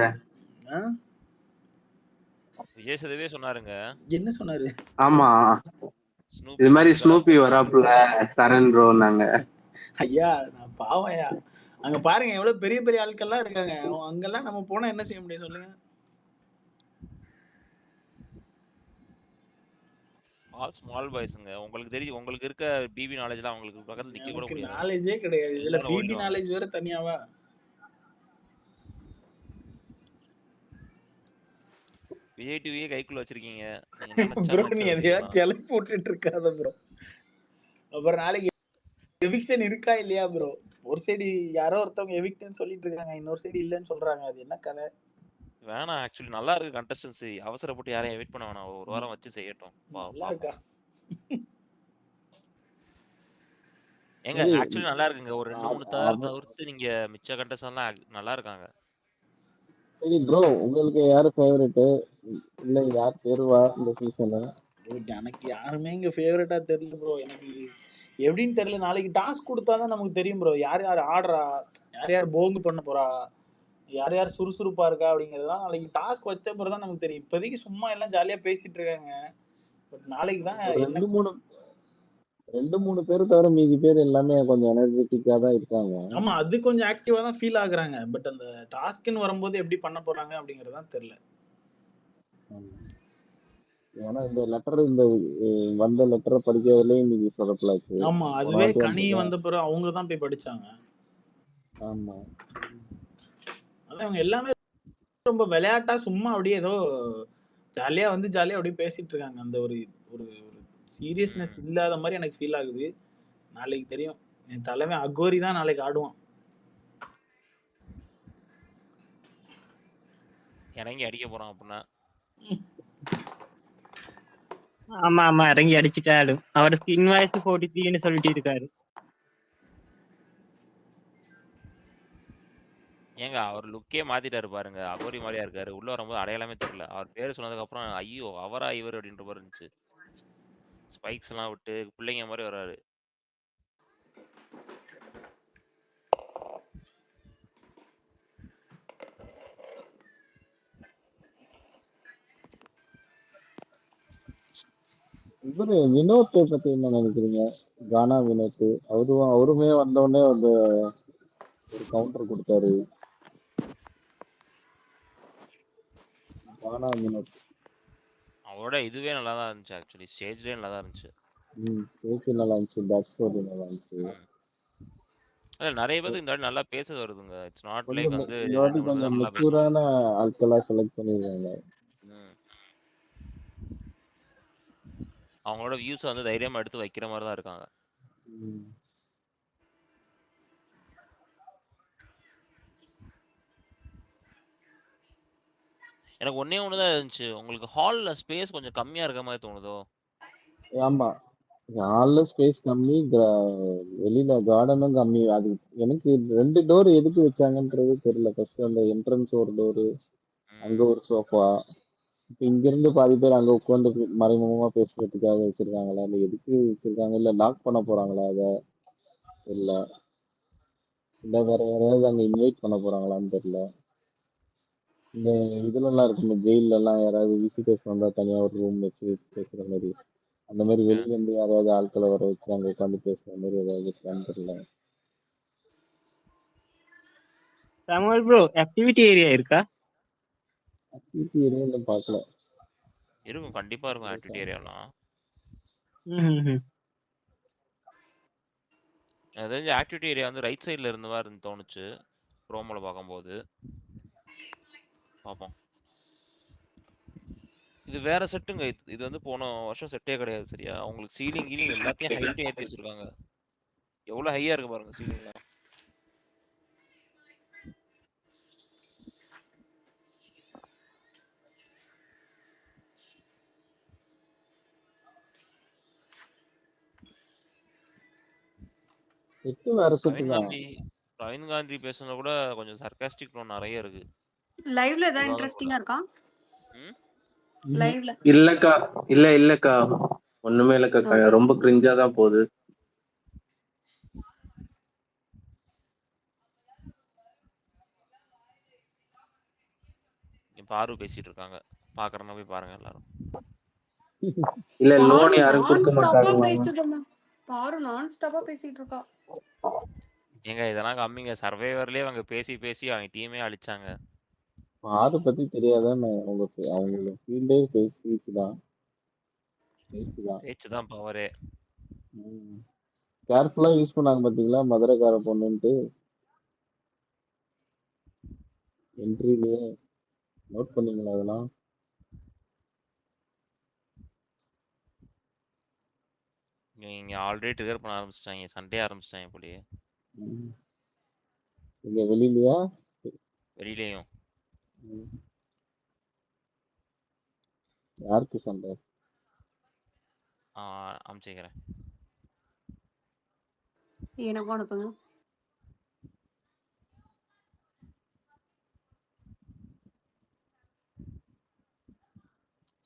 Speaker 4: விஜய் சேதுவே சொன்னாருங்க.
Speaker 13: என்ன சொன்னாரு?
Speaker 2: ஆமா,
Speaker 4: ஸ்னூபி
Speaker 2: இது மாதிரி
Speaker 4: வந்து
Speaker 2: ஸ்னூபி வராப்புல சரண் ப்ரோன்னாங்க.
Speaker 13: ஐயா நான் பாவம்யா. அங்க பாருங்க எவ்வளவு பெரிய பெரிய ஆட்கள்லாம் இருக்காங்க. அங்கெல்லாம் நம்ம போனா என்ன செய்ய முடியும் சொல்லுங்க?
Speaker 4: ஆல் ஸ்மால் பாய்ஸ்ங்க. உங்களுக்கு தெரியும், உங்களுக்கு இருக்க பிபி நாலேஜ்லாம் உங்களுக்கு பக்கத்துல நிக்க கூட
Speaker 13: எனக்கு
Speaker 4: முடியாது.
Speaker 13: நாலேஜே கிடையாது. இதுல
Speaker 4: எல்லாரும்
Speaker 13: பிபி
Speaker 4: ஓடிடுவாங்க.
Speaker 13: நாலேஜ் வேற தனியாவா?
Speaker 4: விஜய் டிவியே கைக்குள்ள வச்சிருக்கீங்க. நீங்க நினைச்சா
Speaker 13: ப்ரோ நீ
Speaker 4: நினைச்சதை
Speaker 13: எதையா
Speaker 4: செய்யலாம்.
Speaker 13: கிளப்பி போட்டுட்டு இருக்காத ப்ரோ. அப்புறம் நாளைக்கு எவிக்ஷன் இருக்கா இல்லையா ப்ரோ? ஒரு சைடு யாரோ ஒருத்தவங்க எவிக்ட்னு சொல்லிட்டு இருக்காங்க, இன்னொரு சைடு இல்லன்னு சொல்றாங்க. அது என்ன கதை?
Speaker 4: வேணாம், ஆக்சுவலி நல்லா இருக்கு கண்டஸ்டன்சி. அவசரப்பட்டு யாரையும் வெயிட் பண்ண வேணாம், ஒரு வாரம் வச்சு செய்யட்டும்.
Speaker 13: நல்லா
Speaker 4: பாப்போம்.
Speaker 13: இருக்கா?
Speaker 4: ஏங்க
Speaker 3: சரி,
Speaker 4: ஆக்சுவலி நல்லா இருக்குங்க. ஒரு 2-3 தார்
Speaker 3: அவ-
Speaker 4: தவிர்த்து நீங்க மிச்ச கண்டஸ்டன்ட்லாம் நல்லா இருக்காங்க.
Speaker 3: சரி ப்ரோ, உங்களுக்கு யாரு ஃபேவரட் இல்ல யார் தேர்வா இந்த சீசனு?
Speaker 13: எனக்கு யாருமே இங்க ஃபேவரட்டா தெரியல ப்ரோ. எனக்கு எப்படின்னு தெரியல. நாளைக்கு டாஸ்க் கொடுத்தாதான் நமக்கு தெரியும் ப்ரோ. யார் யார் ஆடுறா, யார் யார் போங்கு பண்ண போறா, யார் யார் சுறுசுறுப்பா இருக்கா அப்படிங்கறதுலாம் நாளைக்கு டாஸ்க் வச்ச பிறகு தான் நமக்கு தெரியும். இப்போதைக்கு சும்மா எல்லாம் ஜாலியா பேசிட்டு இருக்காங்க. பட் நாளைக்கு தான்
Speaker 3: ஒரு
Speaker 13: என்ன.
Speaker 3: ரெண்டு மூணு பேர் தவிர மீதி பேர் எல்லாமே கொஞ்சம் எனர்ஜெட்டிக்கா தான் இருக்காங்க.
Speaker 13: ஆமா, அது கொஞ்சம் ஆக்டிவா தான் ஃபீல் ஆகுறாங்க. பட் அந்த டாஸ்க்னு வரும்போது எப்படி பண்ண போறாங்க அப்படிங்கறது தான் தெரியல.
Speaker 3: ஏன்னா இந்த வந்த லெட்டரை படிக்கிறதுலயே இன்னைக்கு சொதப்பலாச்சு.
Speaker 13: ஆமா,
Speaker 3: போன
Speaker 13: அதுவே
Speaker 3: வாட்டி
Speaker 13: கனி
Speaker 3: வந்தது.
Speaker 13: வந்த பிறகு அவங்க தான் போய் படிச்சாங்க.
Speaker 3: ஆமா,
Speaker 13: அதான் அவங்க எல்லாமே ரொம்ப விளையாட்டா சும்மா அப்படியே ஏதோ ஜாலியா வந்து ஜாலியா அப்படியே பேசிட்டு இருக்காங்க. அந்த ஒரு ஒரு சீரியஸ்னஸ் இல்லாத மாதிரி எனக்கு ஃபீல் ஆகுது. நாளைக்கு தெரியும். என் தலைவன் அகோரி தான் நாளைக்கு ஆடுவான்.
Speaker 4: இறங்கி அடிக்க போறான் அப்படின்னா.
Speaker 7: ஆமா ஆமா இறங்கி அடிச்சுட்டாரு. அவர் ஸ்கின் வாய்ஸ் 43ன்னு சொல்லிட்டு இருக்காரு.
Speaker 4: ஏங்க அவர் லுக்கே மாத்திட்டாரு பாருங்க, அகோரி மாதிரியா இருக்காரு. உள்ள வரும்போது அடையாளமே தெரியல. அவர் பேரு சொன்னதுக்கு அப்புறம் ஐயோ அவரா இவர் அப்படின்ற மாதிரி இருந்துச்சு. ஸ்பைக்ஸ் எல்லாம் விட்டு பிள்ளைங்க மாதிரி வராரு.
Speaker 3: இவரு வினோத்தை பத்தி என்ன நினைக்கிறீங்க? கானா வினோத் அவருமே வந்தோடனே அந்த ஒரு கவுண்டர் கொடுத்தாரு. கானா வினோத்
Speaker 4: அவரோட இதுவே நல்லா தான் இருந்துச்சு ஆக்சுவலி. ஸ்டேஜ்லேயே நல்லா தான் இருந்துச்சு.
Speaker 3: பேச்சு நல்லா இருந்துச்சு, பேக் ஸ்டோரி நல்லா இருந்துச்சு.
Speaker 4: நிறைய பேருக்கு இந்த வாட்டி நல்லா பேச வருதுங்க. இட்ஸ் நாட் லைக்
Speaker 3: கொஞ்சம்
Speaker 4: வந்து
Speaker 3: இந்த வாட்டி
Speaker 4: 2 3 பேர்
Speaker 3: கொஞ்சம்
Speaker 4: தான் நல்லா பேசுவாங்க.
Speaker 3: மெச்சூரான ஆட்களா செலக்ட் பண்ணிருக்காங்க.
Speaker 4: அவங்களோட வியூஸ் வந்து தைரியமா எடுத்து வைக்கிற மாதிரி தான் இருக்காங்க. எனக்கு ஒன்னே ஒண்ணுதான் இருந்துச்சு, உங்களுக்கு ஹால்ல ஸ்பேஸ் கொஞ்சம் கம்மியா இருக்க மாதிரி தோணுதோ?
Speaker 3: ஆமா, ஹால்ல ஸ்பேஸ் கம்மி, வெளியில கார்டனும் கம்மி. அது எனக்கு 2 டோர் எதுக்கு வச்சாங்கன்றது தெரியல. ஃபர்ஸ்ட் அந்த என்ட்ரன்ஸ் ஒரு டோரு, அங்க ஒரு சோஃபா. இப்ப இங்க இருந்து பாதி பேர் அங்க உட்காந்து மறைமுகமா பேசுறதுக்காக வச்சிருக்காங்களா, இல்ல எதுக்கு வச்சிருக்காங்க, இல்ல லாக் பண்ண போறாங்களா அத, இல்ல இல்ல வேற யாராவது அங்க இன்வைட் பண்ண போறாங்களான்னு தெரியல. இந்த இதுல எல்லாம் இருக்குமே, ஜெயில எல்லாம் யாராவது விசிட்டர்ஸ் வந்தா தனியா ஒரு ரூம் வச்சு பேசுற மாதிரி, அந்த மாதிரி வெளியில இருந்து யாராவது ஆட்களை வர வச்சு அங்க உட்காந்து பேசுற மாதிரி ஏதாவது இருக்கான்னு தெரியல.
Speaker 7: சாமுவல் ப்ரோ, ஆக்டிவிட்டி ஏரியா இருக்கா?
Speaker 3: ஆக்டிவிட்டி எதுவும் இன்னும் பார்க்கல.
Speaker 4: இருக்கும், கண்டிப்பா இருக்கும் ஆக்டிவிட்டி ஏரியாலாம். எனக்கு தெரிஞ்ச ஆக்டிவிட்டி ஏரியா வந்து ரைட் சைடுல இருந்த மாதிரி தோணுச்சு ப்ரோமோல பார்க்கும்போது. பார்ப்போம். இது வேற செட்டுங்க. இது வந்து போன வருஷம் செட்டே கிடையாது சரியா. உங்களுக்கு சீலிங் கீலிங் எல்லாத்தையும் ஹைட் ஏற்றி வச்சிருக்காங்க. எவ்வளவு ஹையா இருக்கு பாருங்க சீலிங்லாம்.
Speaker 3: செட்டு வேற செட்டு தான்.
Speaker 4: பிரவீன் காந்தி பேசுனது கூட கொஞ்சம் சர்காஸ்டிக் டோன் நிறைய இருக்கு.
Speaker 9: லைவ்ல ஏதாவது இன்ட்ரெஸ்டிங்கா இருக்கா? லைவ்ல
Speaker 2: இல்லக்கா, இல்லக்கா, ஒண்ணுமே இல்லக்கா, ரொம்ப கிரிஞ்சா தான் போகுது.
Speaker 4: பாரு பேசிட்டு இருக்காங்க, பாக்குறேன்னா போய் பாருங்க எல்லாரும்.
Speaker 2: இல்ல லோன் யாரும் கொடுக்க மாட்டாங்க.
Speaker 9: பாரு நான் ஸ்டாப்பா பேசிட்டு இருக்கா.
Speaker 4: ஏங்க இதெல்லாம் கம்மிங்க, சர்வைவர்லயே அவங்க பேசி பேசி அவங்க டீமே அழிச்சாங்க.
Speaker 3: பாரு பத்தி தெரியாதானே உங்களுக்கு? அவங்களோட ஃபீல்டே பேச்சு தான்.
Speaker 4: பேச்சு தான் பவரே.
Speaker 3: கேர்ஃபுல்லா யூஸ் பண்ணாங்க பாத்தீங்களா மதுரைக்கார பொண்ணுன்ட்டு. என்ட்ரிலேயே நோட் பண்ணீங்களா அதெல்லாம்?
Speaker 4: இங்க ஆல்ரெடி ட்ரிகர் பண்ண ஆரம்பிச்சிட்டாங்க, சண்டே ஆரம்பிச்சிட்டாங்க போலயே.
Speaker 3: இங்க வெளியிலயா?
Speaker 4: வெளியிலயும்.
Speaker 3: யாருக்கு சண்டை?
Speaker 4: அனுப்பிச்சுக்கிறேன்.
Speaker 9: எனக்கும் அனுப்புங்க.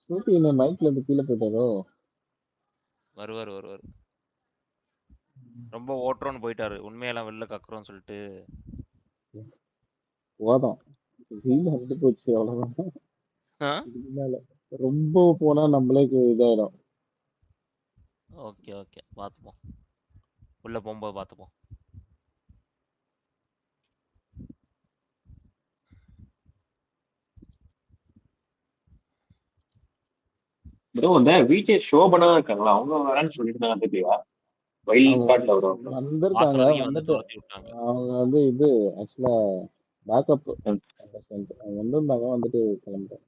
Speaker 3: ஸ்கூட்டி என்ன மைக்ல இருந்து கீழே போயிட்டாரோ?
Speaker 4: வருவார். ரொம்ப ஓட்டுறோன்னு போயிட்டாரு, உண்மையெல்லாம் வெளில கக்குறோன்னு சொல்லிட்டு.
Speaker 3: போதும், வீல வந்து போச்சு அவ்வளவுதான். இதுக்கு மேல ரொம்ப போனா நம்மளே இதாயிடும்.
Speaker 4: ஓகே பாத்துப்போம், உள்ள போகும்போது பாத்துப்போம்.
Speaker 10: ப்ரோ இந்த விஜே ஷோபனா இருக்காங்களா, அவங்க வரேன்னு சொல்லிட்டு இருந்தாங்க தெரியல. வைல்ட் கார்ட்ல வருவாங்க,
Speaker 3: வந்திருக்காங்க. வந்துட்டு அவங்க வந்து இது ஆக்சுவலா பேக்கப் வந்திருந்தாங்க, வந்துட்டு கிளம்பிட்டாங்க.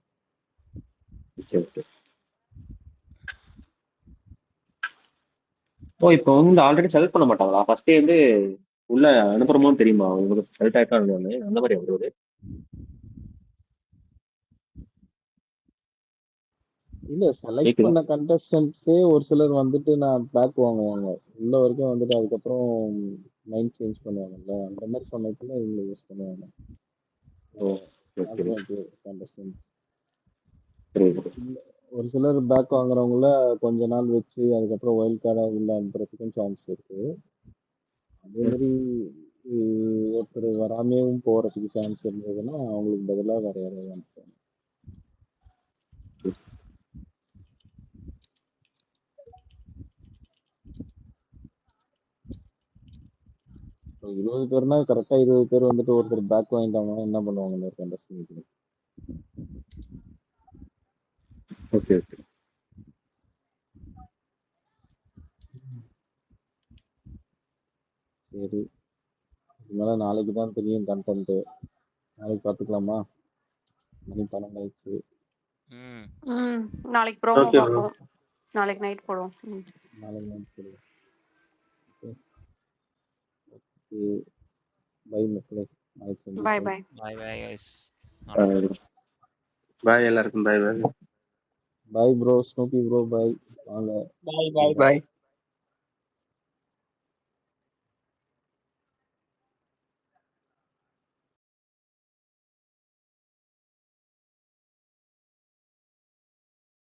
Speaker 10: ஓ இப்போ வந்து ஆல்ரெடி செலக்ட் பண்ண மாட்டாங்களா? ஃபர்ஸ்டே வந்து உள்ள அனுப்புறமோ தெரியுமா உங்களுக்கு? செலக்ட் ஆயிட்டா அந்த மாதிரி வருவது?
Speaker 3: இல்ல செலக்ட் பண்ண கண்டஸ்டன்ட்ஸே ஒரு சிலர் வந்துட்டு நான் பேக் வாங்குவாங்க உள்ள வரைக்கும், வந்துட்டு அதுக்கப்புறம் மைண்ட் சேஞ்ச் பண்ணுவாங்கல்ல, அந்த மாதிரி சமயத்துல இவங்க யூஸ் பண்ணுவாங்க. ஒரு சிலர் பேக் வாங்குறவங்கள கொஞ்ச நாள் வச்சு அதுக்கப்புறம் ஒயில்ட் கார்டா உள்ள அனுப்புறதுக்கும் சான்ஸ் இருக்கு. அதே மாதிரி ஒருத்தர் வராமையும் போறதுக்கு சான்ஸ் இருந்ததுன்னா அவங்களுக்கு பதிலாக வேற யாராவது அனுப்புவாங்க. 20 பேர்னா கரெக்டா 20 பேர் வந்துட்டு ஒருத்தர் பேக் வாங்கிட்டாங்கன்னா என்ன பண்ணுவாங்க அண்டர்ஸ்டாண்டிங்.
Speaker 2: Okay okay.
Speaker 3: சரி, இதனால நாளைக்கு தான் தெரியும் கண்டென்ட். நாளைக்கு பார்த்துக்கலாமா? மணி 12 ஆயிடுச்சு.
Speaker 9: நாளைக்கு ப்ரோமோ
Speaker 2: ஓகே ப்ரோ.
Speaker 9: பார்ப்போம். நாளைக்கு நைட் போடுவோம்.
Speaker 3: நாளைக்கு night தெரியும். ஓகே, பை மக்களே. நாளைக்கு
Speaker 9: பை
Speaker 3: சந்திப்போம்.
Speaker 9: Bye.
Speaker 4: Bye bye guys.
Speaker 2: Bye எல்லாருக்கும் bye bye.
Speaker 3: Bye bro, Snoopy bro bye. வாங்க.
Speaker 7: பாய் பாய்
Speaker 10: பாய்.